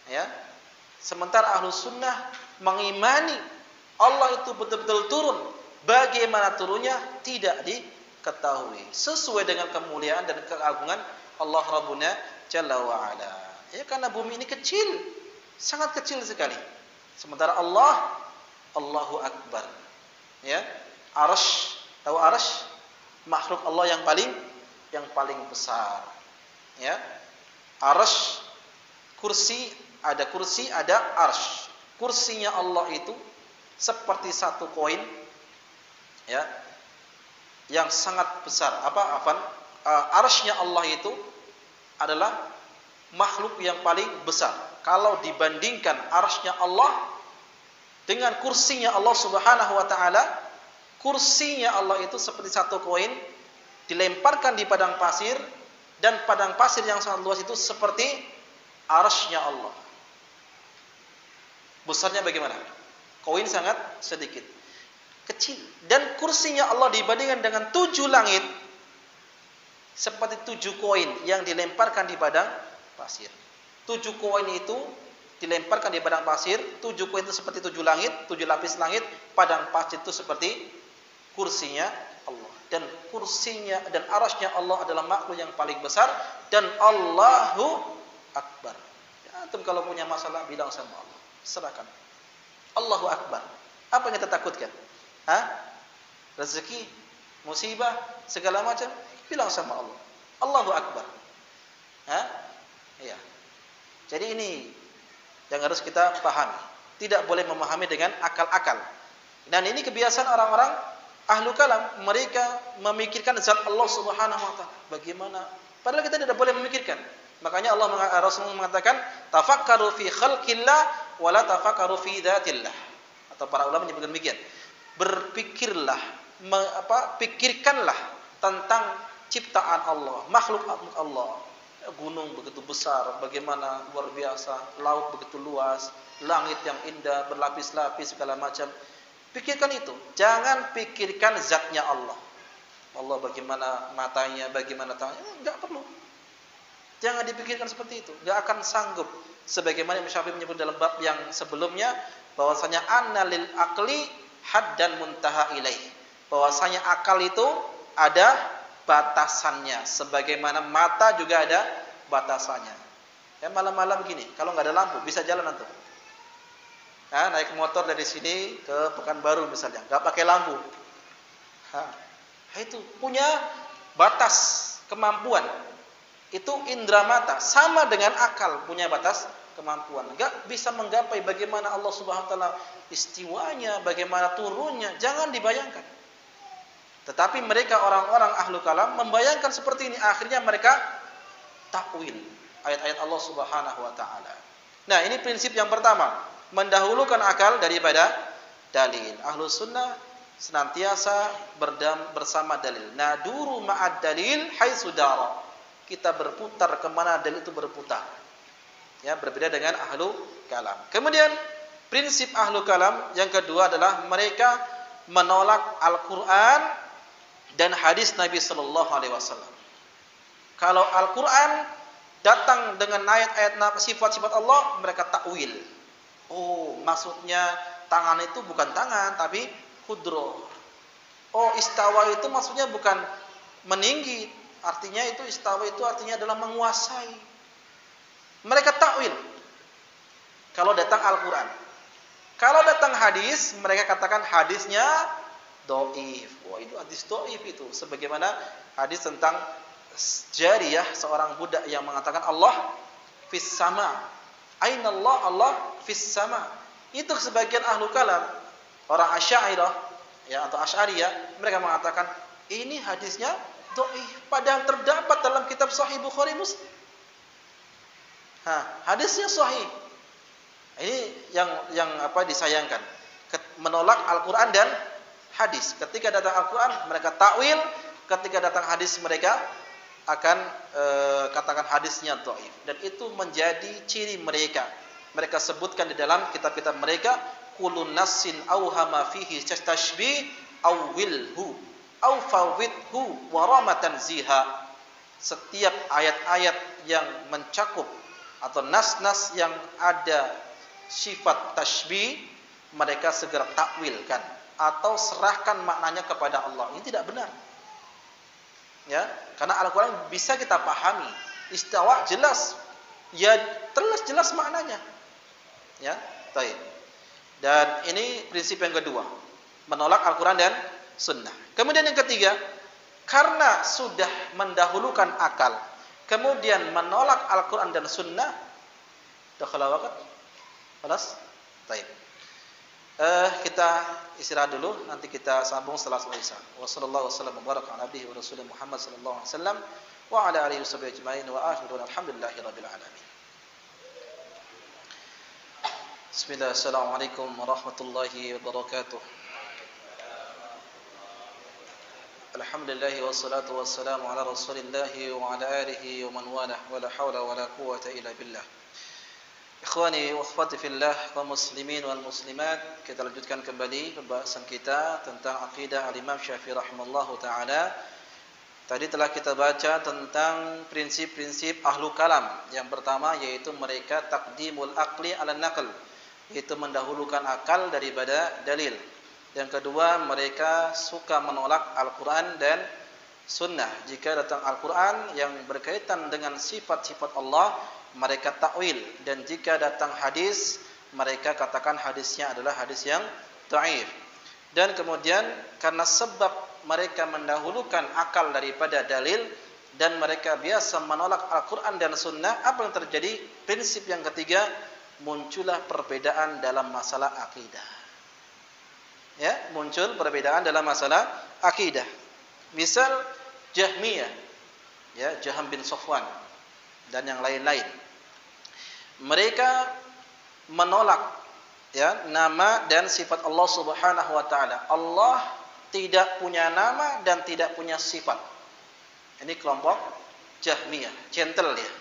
Ya. Sementara ahlu sunnah mengimani Allah itu betul-betul turun. Bagaimana turunnya tidak diketahui. Sesuai dengan kemuliaan dan keagungan Allah Rabbuna Jalla wa'ala. Ya, karena bumi ini kecil. Sangat kecil sekali. Sementara Allah, Allahu Akbar. Ya. Arsy, tahu arsy? Makhluk Allah yang paling besar. Ya. Arsy, kursi, ada arsy. Kursinya Allah itu seperti satu koin, ya, yang sangat besar. Arsy-nya Allah itu adalah makhluk yang paling besar. Kalau dibandingkan arsy-nya Allah dengan kursinya Allah Subhanahu wa taala, kursinya Allah itu seperti satu koin dilemparkan di padang pasir, dan padang pasir yang sangat luas itu seperti arsy-nya Allah. Besarnya bagaimana? Koin sangat sedikit, kecil. Dan kursinya Allah dibandingkan dengan 7 langit seperti 7 koin yang dilemparkan di padang pasir. 7 koin itu dilemparkan di padang pasir, 7 koin itu seperti 7 langit, 7 lapis langit, padang pasir itu seperti kursinya Allah. Dan kursinya dan arsy-nya Allah adalah makhluk yang paling besar, dan Allahu Akbar. Ya, antum kalau punya masalah bilang sama Allah. Serahkan. Allahu Akbar. Apa yang kita takutkan? Rezeki, musibah, segala macam, bilang sama Allah. Allahu Akbar. Iya. Jadi ini yang harus kita pahami. Tidak boleh memahami dengan akal-akal. Dan ini kebiasaan orang-orang ahlu kalam. Mereka memikirkan zat Allah Subhanahu wa taala. Bagaimana? Padahal kita tidak boleh memikirkan. Makanya Rasulullah mengatakan, tafakkaru fi khalqillah wala tafakkaru fi dzatillah. Atau para ulama menyebutkan demikian. Berpikirlah, pikirkanlah tentang ciptaan Allah, makhluk Allah. Gunung begitu besar, bagaimana luar biasa, laut begitu luas, langit yang indah, berlapis-lapis segala macam. Pikirkan itu. Jangan pikirkan zatnya Allah. Allah bagaimana matanya, bagaimana tangannya, enggak perlu. Jangan dipikirkan seperti itu, enggak akan sanggup. Sebagaimana Imam Syafi'i menyebut dalam bab yang sebelumnya, bahwasanya anna lil aqli haddan muntaha ilaih. Bahwasanya akal itu ada batasannya, sebagaimana mata juga ada batasannya. Ya, malam-malam gini, kalau nggak ada lampu bisa jalan antum. Naik motor dari sini ke Pekanbaru misalnya, nggak pakai lampu. Itu punya batas kemampuan. Itu indera mata, sama dengan akal punya batas kemampuan. Enggak bisa menggapai bagaimana Allah Subhanahu wa taala istiwanya, bagaimana turunnya, jangan dibayangkan. Tetapi mereka orang-orang ahlu kalam membayangkan seperti ini, akhirnya mereka takwil ayat-ayat Allah Subhanahu wa taala. Nah, ini prinsip yang pertama, mendahulukan akal daripada dalil. Ahlu sunnah senantiasa bersama dalil. Naduru ma'ad dalil haitsu dara. Kita berputar kemana dalil itu berputar. Ya, berbeda dengan ahlu kalam. Kemudian prinsip ahlu kalam yang kedua adalah mereka menolak Al-Quran dan hadis Nabi Sallallahu Alaihi Wasallam. Kalau Al-Quran datang dengan ayat-ayat sifat-sifat Allah, mereka takwil. Oh, maksudnya tangan itu bukan tangan, tapi qudra. Oh, istawa itu maksudnya bukan meninggi, artinya itu istawa itu artinya adalah menguasai. Mereka takwil kalau datang Al-Qur'an. Kalau datang hadis, mereka katakan hadisnya dhaif. Wah, itu hadis dhaif itu. Sebagaimana hadis tentang jariyah, seorang budak yang mengatakan Allah fis sama. Aina Allah? Allah fis sama. Itu sebagian ahlu kalam, orang Asy'ariyah ya atau Asy'ariyah, mereka mengatakan ini hadisnya dhaif padahal terdapat dalam kitab Sahih Bukhari Muslim. Hadisnya sahih. Ini yang disayangkan. Menolak Al-Qur'an dan hadis. Ketika datang Al-Qur'an mereka takwil, ketika datang hadis mereka akan katakan hadisnya dhaif, dan itu menjadi ciri mereka. Mereka sebutkan di dalam kitab-kitab mereka, kullu nassin awhama fihi tashbih awwilhu aw fawwidhu wa ramatan ziha. Setiap ayat-ayat yang mencakup atau nas-nas yang ada sifat tashbih, mereka segera takwilkan atau serahkan maknanya kepada Allah. Ini tidak benar. Ya, karena Al-Qur'an bisa kita pahami. Istawa jelas. Ya, jelas maknanya. Ya, baik. Dan ini prinsip yang kedua, menolak Al-Qur'an dan sunnah. Kemudian yang ketiga, karena sudah mendahulukan akal, kemudian menolak Al-Qur'an dan sunnah, dakhala waqt. Kelas? Baik. Kita istirahat dulu, nanti kita sambung setelah selesai. Wassallallahu wasallam baraka ala nabihi wa rasulih Muhammad sallallahu alaihi wasallam wa ala alihi washabihi ajmain wa akhiru alhamdulillahirabbil alamin. Bismillah, assalamualaikum warahmatullahi wabarakatuh. Alhamdulillah wassalatu wassalamu ala rasulillah wa ala alihi wa man walah wa la hawla wa la quwwata illa billah. Ikhwani wa akhwati fillah wa muslimin wal muslimat, kita lanjutkan kembali pembahasan kita tentang akidah al-Imam Syafi'i rahimallahu taala. Tadi telah kita baca tentang prinsip-prinsip ahlu kalam. Yang pertama yaitu mereka taqdimul aqli ala naql, yaitu mendahulukan akal daripada dalil. Yang kedua, mereka suka menolak Al-Qur'an dan sunnah. Jika datang Al-Qur'an yang berkaitan dengan sifat-sifat Allah, mereka takwil, dan jika datang hadis mereka katakan hadisnya adalah hadis yang dhaif. Dan kemudian karena sebab mereka mendahulukan akal daripada dalil dan mereka biasa menolak Al-Qur'an dan sunnah, apa yang terjadi? Prinsip yang ketiga, muncullah perbedaan dalam masalah akidah. Ya, muncul perbedaan dalam masalah akidah. Misal Jahmiyah, ya, Jaham bin Safwan dan yang lain-lain. Mereka menolak ya nama dan sifat Allah Subhanahu wa taala. Allah tidak punya nama dan tidak punya sifat. Ini kelompok Jahmiyah, gentle dia.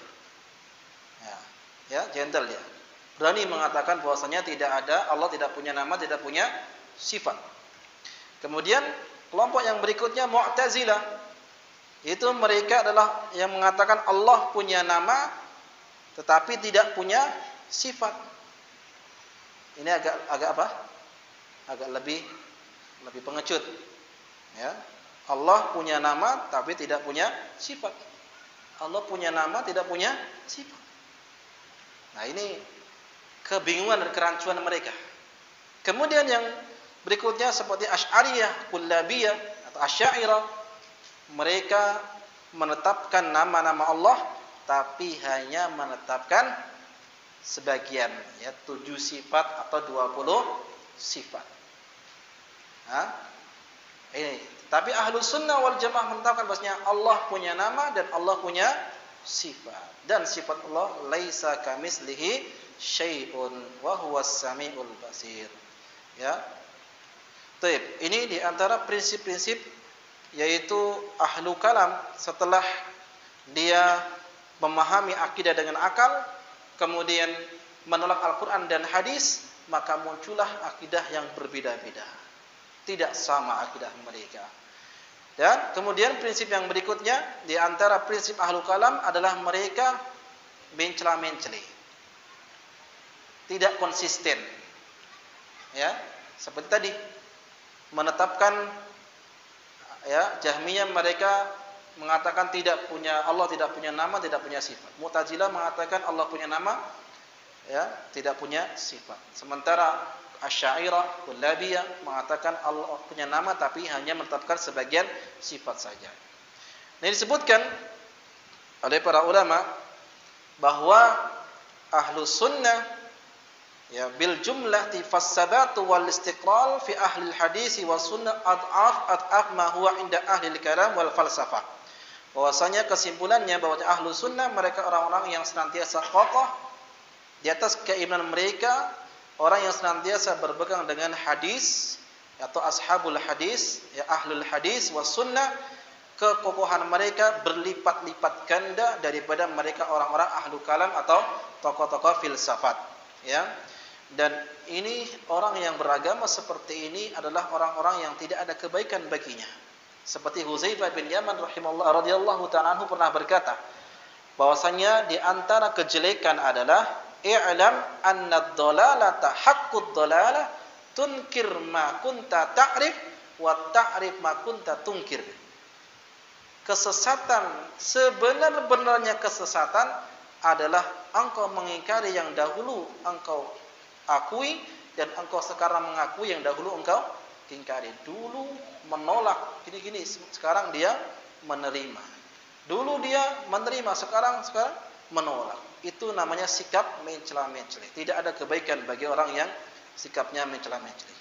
Ya, gentle dia. Berani mengatakan bahwasanya tidak ada, Allah tidak punya nama, tidak punya sifat. Kemudian kelompok yang berikutnya Mu'tazilah. Itu mereka adalah yang mengatakan Allah punya nama tetapi tidak punya sifat. Ini agak apa? Agak lebih pengecut. Ya. Allah punya nama tapi tidak punya sifat. Allah punya nama tidak punya sifat. Nah, ini kebingungan dan kerancuan mereka. Kemudian yang berikutnya seperti Asy'ariyah, Kullabiyah atau Asy'ariyah, mereka menetapkan nama-nama Allah tapi hanya menetapkan sebagian, ya, 7 sifat atau 20 sifat. Ini. Tapi ahlu sunnah wal jamaah menetapkan bahwasanya Allah punya nama dan Allah punya sifat. Dan sifat Allah laisa kamislihi syai'un wa huwas samiul basir. Ya. Baik, ini di antara prinsip-prinsip yaitu ahlu kalam setelah dia memahami akidah dengan akal, kemudian menolak Al-Qur'an dan hadis, maka muncullah akidah yang berbeda-beda. Tidak sama akidah mereka. Dan kemudian prinsip yang berikutnya di antara prinsip ahlu kalam adalah mereka mencela-mencela. Tidak konsisten. Ya, seperti tadi. menetapkan, ya, Jahmiyah mereka mengatakan Allah tidak punya nama, tidak punya sifat. Mu'tazilah mengatakan Allah punya nama, ya, tidak punya sifat. Sementara Asy'ariyah, Kullabiyah mengatakan Allah punya nama tapi hanya menetapkan sebagian sifat saja. Ini disebutkan oleh para ulama bahwa Ahlus Sunnah, ya, bil jumlah fasabatu wal istiqlal fi ahli hadis wa sunnah ad'af ma huwa inda ahli kalam wal falsafah. Bahwasanya kesimpulannya bahwa Ahlus Sunnah mereka orang-orang yang senantiasa kokoh di atas keimanan mereka, orang yang senantiasa berpegang dengan hadis atau ashabul hadis, ya, ahlul hadis was sunnah. Kekokohan mereka berlipat-lipat ganda daripada mereka orang-orang ahlu kalam atau tokoh-tokoh filsafat, ya. Dan ini orang yang beragama seperti ini adalah orang-orang yang tidak ada kebaikan baginya. Seperti Hudzaifah bin Yaman radhiyallahu ta'ala anhu pernah berkata bahwasanya di antara kejelekan adalah i'lam anna ad-dhalalata haqqud dhalalah tunkir ma kunta ta'rif wa ta'rif ma kunta tunkir. Kesesatan, sebenar-benarnya kesesatan adalah engkau mengingkari yang dahulu engkau akui, dan engkau sekarang mengakui yang dahulu engkau ingkari. Dulu menolak gini-gini, sekarang dia menerima. Dulu dia menerima, sekarang menolak. Itu namanya sikap mencela-mencela. Tidak ada kebaikan bagi orang yang sikapnya mencela-mencela.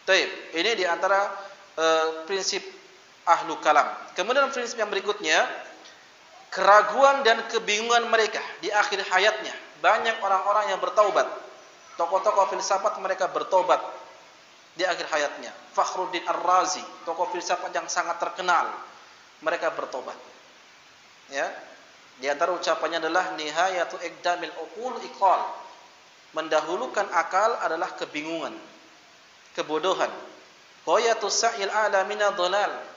Baik, ini di antara prinsip ahlu kalam. Kemudian prinsip yang berikutnya, keraguan dan kebingungan mereka di akhir hayatnya. Banyak orang-orang yang bertaubat. Tokoh-tokoh filsafat mereka bertobat di akhir hayatnya. Fakhruddin Ar-Razi, tokoh filsafat yang sangat terkenal, mereka bertobat. Ya. Di antara ucapannya adalah nihayatu iqdamil uqul iqal. Mendahulukan akal adalah kebingungan, kebodohan. Ghayatu sa'il alamina dhalal.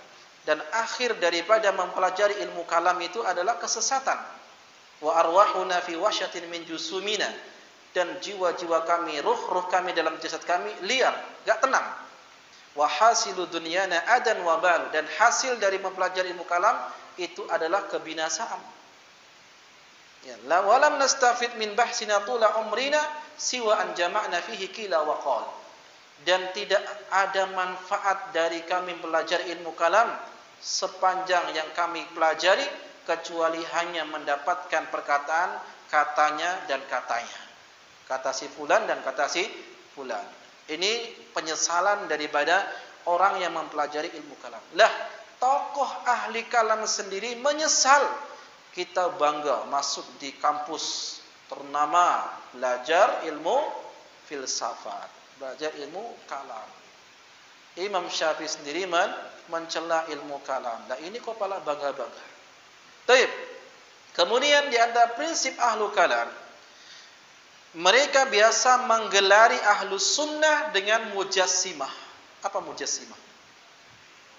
Dan akhir daripada mempelajari ilmu kalam itu adalah kesesatan. Wa arwahuna fi wasyatin min jusumina. Dan jiwa-jiwa kami, ruh kami dalam jasad kami liar, gak tenang. Wa hasilu dunyana adan wa bal. Dan hasil dari mempelajari ilmu kalam itu adalah kebinasaan. Ya, la walam nastafid min bahsina tula umrina siwa an jama'na fihi qila wa qal. Dan tidak ada manfaat dari kami belajar ilmu kalam sepanjang yang kami pelajari kecuali hanya mendapatkan perkataan katanya dan katanya. Kata si fulan dan kata si fulan. Ini penyesalan daripada orang yang mempelajari ilmu kalam. Lah, tokoh ahli kalam sendiri menyesal. Kita bangga masuk di kampus ternama belajar ilmu filsafat, belajar ilmu kalam. Imam Syafi'i sendiri mencela ilmu kalam. Nah, ini kok malah bangga-bangga. Baik. Kemudian di antara prinsip ahlu kalam, mereka biasa menggelari ahlu sunnah dengan mujassimah. Apa mujassimah?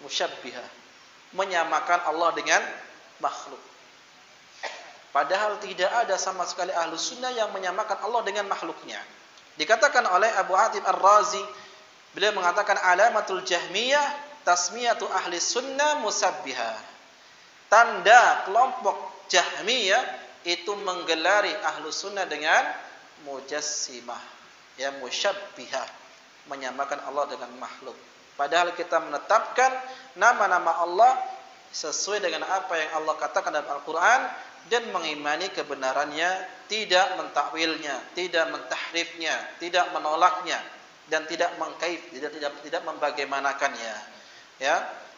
Musyabbihah. Menyamakan Allah dengan makhluk. Padahal tidak ada sama sekali ahlu sunnah yang menyamakan Allah dengan makhluknya. Dikatakan oleh Abu Hatim Ar-Razi, beliau mengatakan alamatul jahmiyah tasmiyatu ahli sunnah musabbihah. Tanda kelompok jahmiyah itu menggelari ahlu sunnah dengan mujassimah, ya, musyabbihah, menyamakan Allah dengan makhluk. Padahal kita menetapkan nama-nama Allah sesuai dengan apa yang Allah katakan dalam Al-Quran dan mengimani kebenarannya, tidak mentakwilnya, tidak mentahrifnya, tidak menolaknya, dan tidak mengkaif, tidak membagaimanakannya. Ya,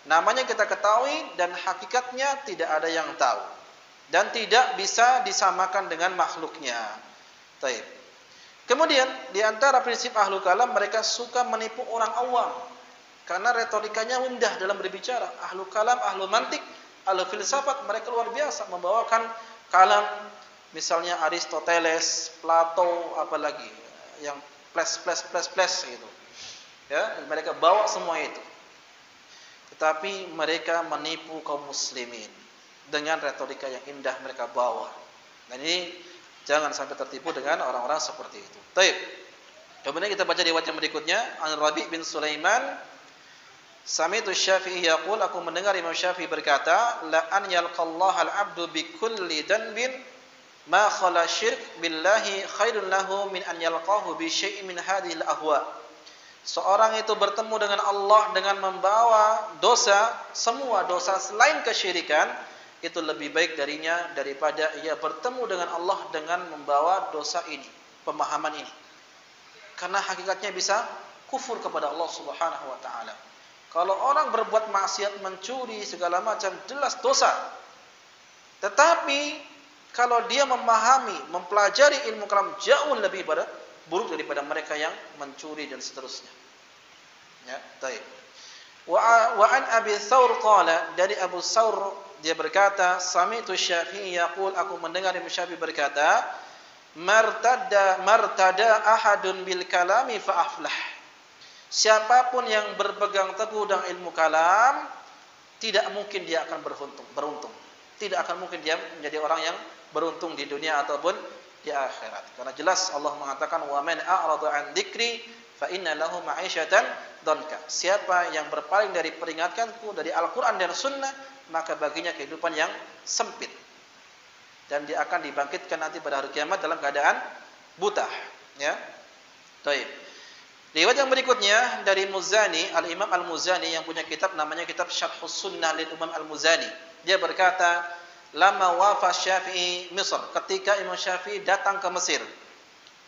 namanya kita ketahui dan hakikatnya tidak ada yang tahu dan tidak bisa disamakan dengan makhluknya. Baik. Kemudian di antara prinsip ahlu kalam, mereka suka menipu orang awam karena retorikanya indah dalam berbicara. Ahlu kalam, ahlu mantik, ahlu filsafat, mereka luar biasa membawakan kalam, misalnya Aristoteles, Plato, apalagi yang plus gitu. Ya, mereka bawa semua itu. Tetapi mereka menipu kaum muslimin dengan retorika yang indah mereka bawa. Dan ini jangan sampai tertipu dengan orang-orang seperti itu. Baik. Kemudian kita baca riwayat yang berikutnya, An Rabi' bin Sulaiman Sami'tu Syafi'i yaqul, aku mendengar Imam Syafi'i berkata, la an yalqallaha al-'abdu bi kulli dhanbin ma khala syirk billahi khairun lahu min an yalqahu bi syai'in min hadhihi al-ahwa. Seorang itu bertemu dengan Allah dengan membawa dosa, semua dosa selain kesyirikan, itu lebih baik darinya daripada ia bertemu dengan Allah dengan membawa dosa ini, pemahaman ini. Karena hakikatnya bisa kufur kepada Allah Subhanahu wa taala. Kalau orang berbuat maksiat, mencuri, segala macam, jelas dosa. Tetapi kalau dia memahami, mempelajari ilmu kalam, jauh lebih buruk daripada mereka yang mencuri dan seterusnya. Ya, baik. Wa an Abi Thawr qala, dari Abu Thawr dia berkata, sami'tu Syafi'i yaqul, aku mendengar Imam Syafi'i berkata, martada ahadun bil kalami fa aflah. Siapapun yang berpegang teguh dengan ilmu kalam, tidak mungkin dia akan beruntung. Tidak akan mungkin dia menjadi orang yang beruntung di dunia ataupun di akhirat. Karena jelas Allah mengatakan, wa man a'rada an dzikri fa inna lahu ma'isyatan dhanka. Siapa yang berpaling dari peringatanku, dari Al-Qur'an dan Sunnah, maka baginya kehidupan yang sempit. Dan dia akan dibangkitkan nanti pada hari kiamat dalam keadaan buta. Ya. Baik. Riwayat yang berikutnya dari Muzani, Al-Imam Al-Muzani yang punya kitab namanya kitab Syarhus Sunnah lil Imam Al-Muzani. Dia berkata, lama wafa Syafi'i Misr, ketika Imam Syafi'i datang ke Mesir.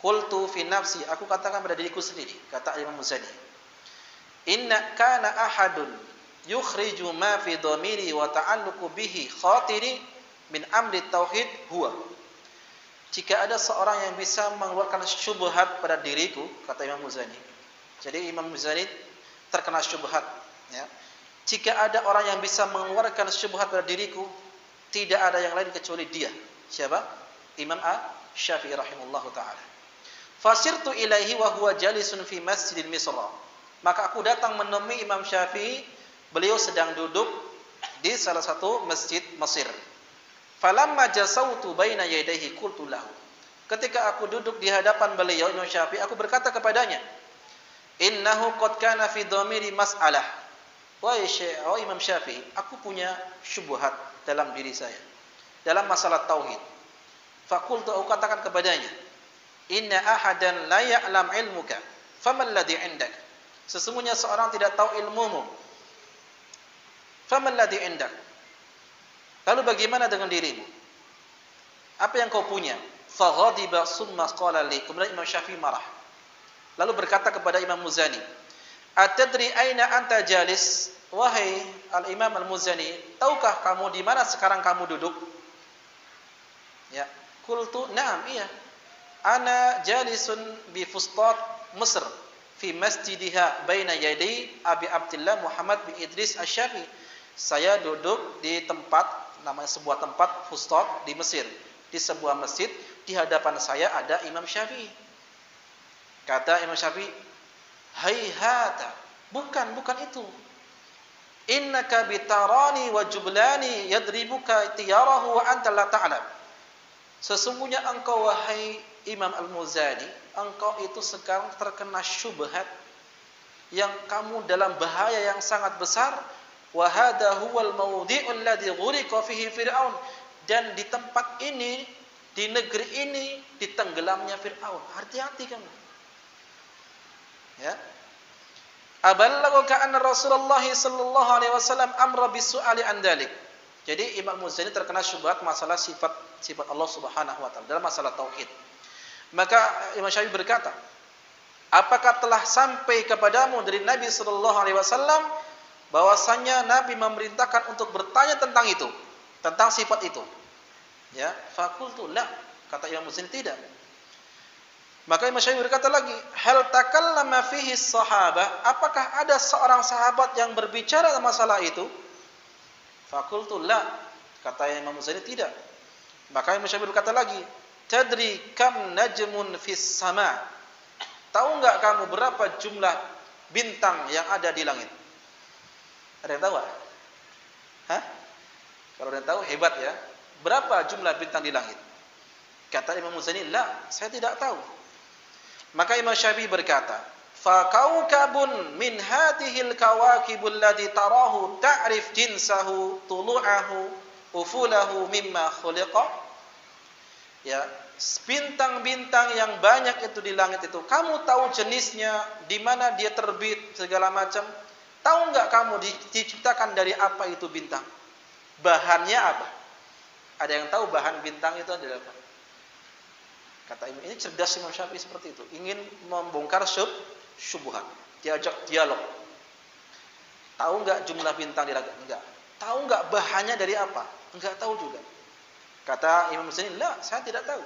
Qultu fi nafsi, aku katakan pada diriku sendiri, kata Imam Muzani. Inna kana ahadun yukhriju ma fi dhamiri wa ta'alluqu bihi khatiri min amri tauhid huwa. Jika ada seorang yang bisa mengeluarkan syubhat pada diriku, kata Imam Muzani. Jadi Imam Muzani terkena syubhat. Ya. Jika ada orang yang bisa mengeluarkan syubhat pada diriku, tidak ada yang lain kecuali dia. Siapa? Imam Syafi'i rahimahullahu ta'ala. Fasirtu ilaihi wa huwa jalisun fi masjidil Misra. Maka aku datang menemui Imam Syafi'i, beliau sedang duduk di salah satu masjid Mesir. Falamma jasautu baina yadayhi qultu lahu. Ketika aku duduk di hadapan beliau Imam Syafi'i, aku berkata kepadanya, innahu qad kana fi dhamiri mas'alah. Wahai Imam Syafi'i, aku punya syubhat dalam diri saya dalam masalah tauhid. Faqultu, aku katakan kepadanya, inna ahadan la ya'lam ilmuka faman ladzi 'indak. Sesungguhnya seorang tidak tahu ilmumu. Faman ladzi 'indak. Lalu bagaimana dengan dirimu? Apa yang kau punya? Faghadiba summa qala li. Kemudian Imam Syafi'i marah. Lalu berkata kepada Imam Muzani, atadri aina anta jalis? Wahai Al-Imam Al-Muzani, tahukah kamu di mana sekarang kamu duduk? Ya, qultu na'am, iya. Ana jalisun bi Fustat Mesr fi masjidiha baina yadi Abi Abdullah Muhammad bin Idris Asy-Syafi'i. Saya duduk di tempat, namanya sebuah tempat Fustat di Mesir. Di sebuah masjid, di hadapan saya ada Imam Syafi'i. Kata Imam Syafi'i, haihata, bukan itu. Innaka bitarani wa jublani yadribuka tiyarahu wa anta la ta'lam. Sesungguhnya engkau wahai Imam Al-Muzani, engkau itu sekarang terkena syubhat yang kamu dalam bahaya yang sangat besar. Wa hadha huwal mawdi'u alladhi ghuriqa fihi Fir'aun. Dan di tempat ini, di negeri ini, ditenggelamnya Fir'aun. Hati-hati kamu. Ya. Aballaghaka anna Rasulullah sallallahu alaihi wasallam amra bisu'ali an dzalik. Jadi Imam Muzani terkena syubhat masalah sifat Allah Subhanahu wa taala dalam masalah tauhid. Maka Imam Syafi'i berkata, apakah telah sampai kepadamu dari Nabi sallallahu alaihi wasallam bahwasanya Nabi memerintahkan untuk bertanya tentang itu, tentang sifat itu? Ya, faqultu la, kata Imam Muzani tidak. Maka Imam Syafi'i berkata lagi, hal takallama fihi sahabah, apakah ada seorang sahabat yang berbicara tentang masalah itu? Faqultu la, kata Imam Muzani tidak. Maka Imam Syafi'i berkata lagi, tadri kam najmun fis sama? Tahu enggak kamu berapa jumlah bintang yang ada di langit? Ada yang tahu? Hah? Kalau ada yang tahu hebat ya. Berapa jumlah bintang di langit? Kata Imam Muzani, la, saya tidak tahu. Maka Imam Syafi'i berkata, fa kaukabun min hadhil kawakibul ladzi tarahu ta'rif jinsahu tulu'ahu ufulahu mimma khuliqa. Ya, bintang-bintang yang banyak itu di langit itu, kamu tahu jenisnya, di mana dia terbit, segala macam. Tahu enggak kamu diciptakan dari apa itu bintang? Bahannya apa? Ada yang tahu bahan bintang itu adalah apa? Kata Imam, ini cerdas Imam Syafi'i seperti itu. Ingin membongkar syubhat. Diajak dialog. Tahu enggak jumlah bintang di langit? Enggak. Tahu enggak bahannya dari apa? Enggak tahu juga. Kata Imam Muzani, "La, saya tidak tahu."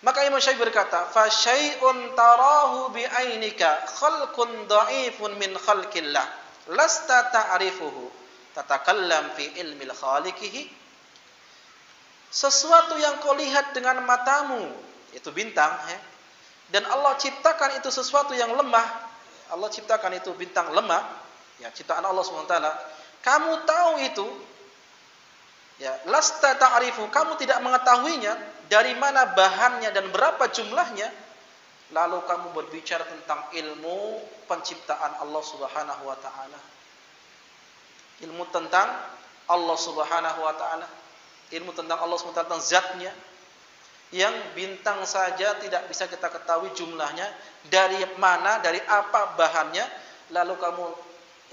Maka Imam Syafi'i berkata, "Fa syai'un tarahu bi ainika khalqun dha'ifun min khalqillah, lasta ta'rifuhu, tatakallam fi ilmil khaliqihi." Sesuatu yang kau lihat dengan matamu, itu bintang, ya. Dan Allah ciptakan itu sesuatu yang lemah. Allah ciptakan itu bintang lemah, ya, ciptaan Allah SWT. Kamu tahu itu, ya, lasta ta'rifu, kamu tidak mengetahuinya, dari mana bahannya dan berapa jumlahnya, lalu kamu berbicara tentang ilmu penciptaan Allah Subhanahu wa taala. Ilmu tentang Allah Subhanahu wa taala, ilmu tentang Allah SWT tentang zatnya, yang bintang saja tidak bisa kita ketahui jumlahnya, dari mana, dari apa bahannya, lalu kamu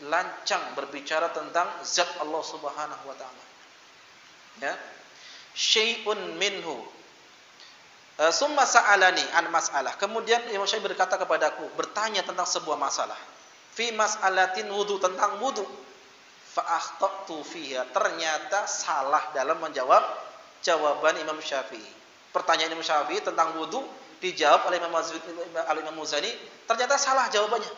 lancang berbicara tentang zat Allah Subhanahu wa taala. Ya. Syai'un minhu. Summa sa'alani an mas'alah. Kemudian Imam Syafi'i berkata kepadaku, bertanya tentang sebuah masalah. Fi mas'alatin wudu, tentang wudu. Fa akhtatu fiha. Ternyata salah dalam menjawab jawaban Imam Syafi'i. Pertanyaan Imam Syafi'i tentang wudu dijawab oleh Imam Muzani, ternyata salah jawabannya.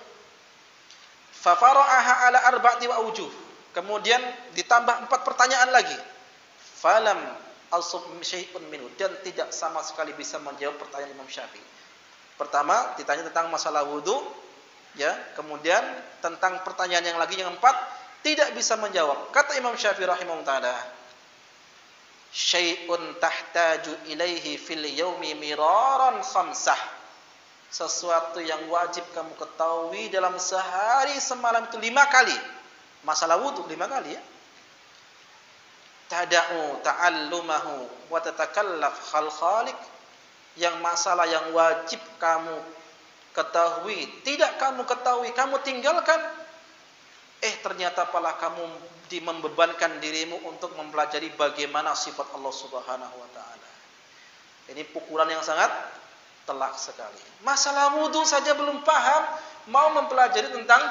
Fa fara'aha ala arba'ati wa aujuh. Kemudian ditambah 4 pertanyaan lagi. Falam asub syai'un minhu, dan tidak sama sekali bisa menjawab pertanyaan Imam Syafi'i. Pertama ditanya tentang masalah wudu, ya, kemudian tentang pertanyaan yang lagi yang 4 tidak bisa menjawab. Kata Imam Syafi'i rahimahullah taala, syai'un tahtaju ilaihi fil yaumi miraran khamsah. Sesuatu yang wajib kamu ketahui dalam sehari semalam itu 5 kali. Masalah wudu 5 kali, ya. Tada'u ta'allumahu wa tatakallaf khaliq, yang masalah yang wajib kamu ketahui tidak kamu ketahui, kamu tinggalkan, ternyata malah kamu membebankan dirimu untuk mempelajari bagaimana sifat Allah Subhanahu wa taala. Ini pukulan yang sangat telak sekali. Masalah wudu saja belum paham, mau mempelajari tentang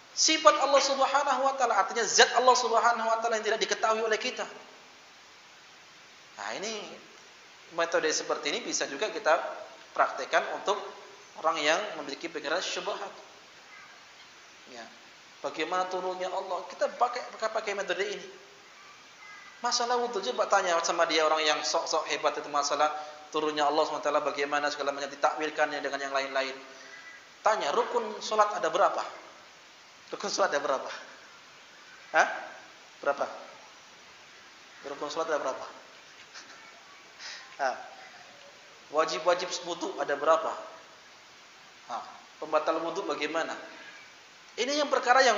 sifat Allah Subhanahu wa taala, artinya zat Allah Subhanahu wa taala yang tidak diketahui oleh kita. Nah, ini metode seperti ini bisa juga kita praktekkan untuk orang yang memiliki pikiran syubhat. Ya. Bagaimana turunnya Allah? Kita pakai metode ini. Masalah wudu, coba tanya sama dia, orang yang sok-sok hebat itu, masalah turunnya Allah SWT bagaimana, segala macam ditakwilkannya dengan yang lain-lain. Tanya, rukun sholat ada berapa? Rukun sholat ada berapa? Hah? Berapa? Rukun sholat ada berapa? Wajib-wajib wudu ada berapa? Pembatal wudu bagaimana? Ini yang perkara yang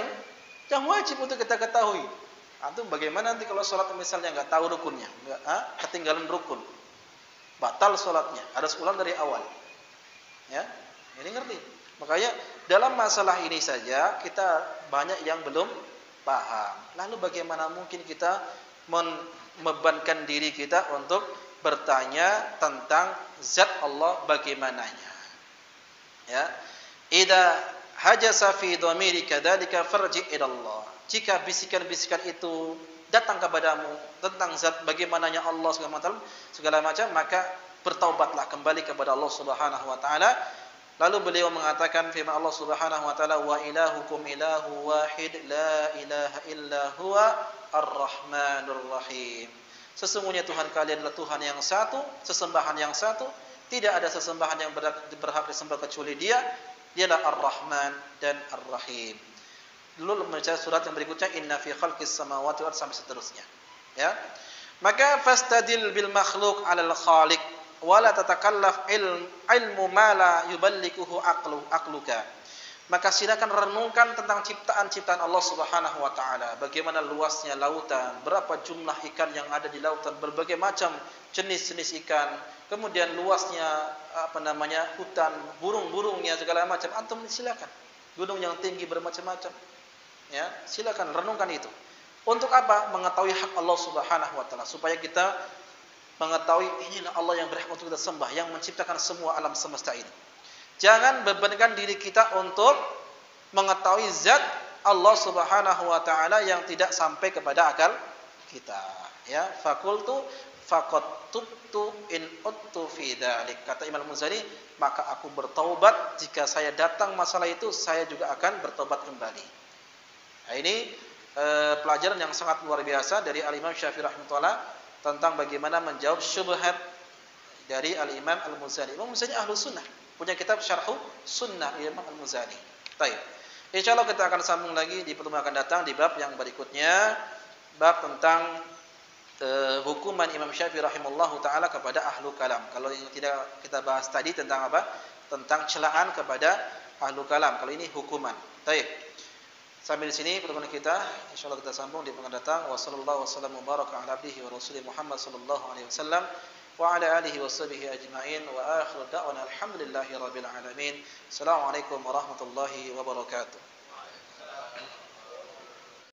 wajib untuk kita ketahui. Antum bagaimana nanti kalau sholat misalnya nggak tahu rukunnya, ketinggalan rukun, batal sholatnya, harus ulang dari awal. Ya, ini ngerti. Makanya dalam masalah ini saja kita banyak yang belum paham. Lalu bagaimana mungkin kita membebankan diri kita untuk bertanya tentang zat Allah bagaimananya? Ya, idza hajasa fi dhamirika dzalika farji ila Allah. Jika bisikan-bisikan itu datang kepadamu tentang zat bagaimananya Allah segala macam, maka bertaubatlah kembali kepada Allah Subhanahu wa taala. Lalu beliau mengatakan firman Allah Subhanahu wa taala, wa ilahukum ilahu wahid la ilaha illa huwa ar-rahmanur rahim. Sesungguhnya Tuhan kalian adalah Tuhan yang satu, sesembahan yang satu, tidak ada sesembahan yang berhak disembah kecuali Dia. Dialah Ar-Rahman dan Ar-Rahim. Dulu membaca surat yang berikutnya, inna fi khalqis samawati wal ardi sampai seterusnya. Ya. Maka fastadil bil makhluq 'alal khaliq wa la tatakallaf ilmu ma la yuballighuhu aqluka. maka silakan renungkan tentang ciptaan-ciptaan Allah Subhanahu wa taala. Bagaimana luasnya lautan, berapa jumlah ikan yang ada di lautan, berbagai macam jenis-jenis ikan. Kemudian luasnya hutan, burung-burungnya segala macam. Antum silakan. Gunung yang tinggi bermacam-macam. Ya, silakan renungkan itu. Untuk apa? Mengetahui hak Allah Subhanahu wa taala, supaya kita mengetahui inilah Allah yang berhak untuk kita sembah, yang menciptakan semua alam semesta ini. Jangan bebankan diri kita untuk mengetahui zat Allah Subhanahu wa taala yang tidak sampai kepada akal kita. Ya, fakultu faqad tubtu in uttu fi dzalik. Kata Imam Muzani, maka aku bertaubat jika saya datang masalah itu, saya juga akan bertobat kembali. Nah, ini pelajaran yang sangat luar biasa dari Al-Imam Syafi'i rahimahullah tentang bagaimana menjawab syubhat dari Al-Imam Al-Muzani. Imam Muzani ahlu sunnah, punya kitab Syarhu Sunnah Imam Al-Muzani. Baik. Insyaallah kita akan sambung lagi di pertemuan akan datang di bab yang berikutnya, bab tentang hukuman Imam Syafi'i rahimahullahu taala kepada ahlu kalam. Kalau yang tidak kita bahas tadi tentang apa? Tentang celaan kepada ahlu kalam. Kalau ini hukuman. Baik. Sampai di sini pertemuan kita, insyaallah kita sambung di pertemuan datang. Wassallallahu wasallam mubaraka ala abdihi wa rasulih Muhammad sallallahu alaihi wasallam wa ala alihi washabihi ajma'in wa akhiru da'wana alhamdulillahi rabbil alamin. Assalamualaikum warahmatullahi wabarakatuh.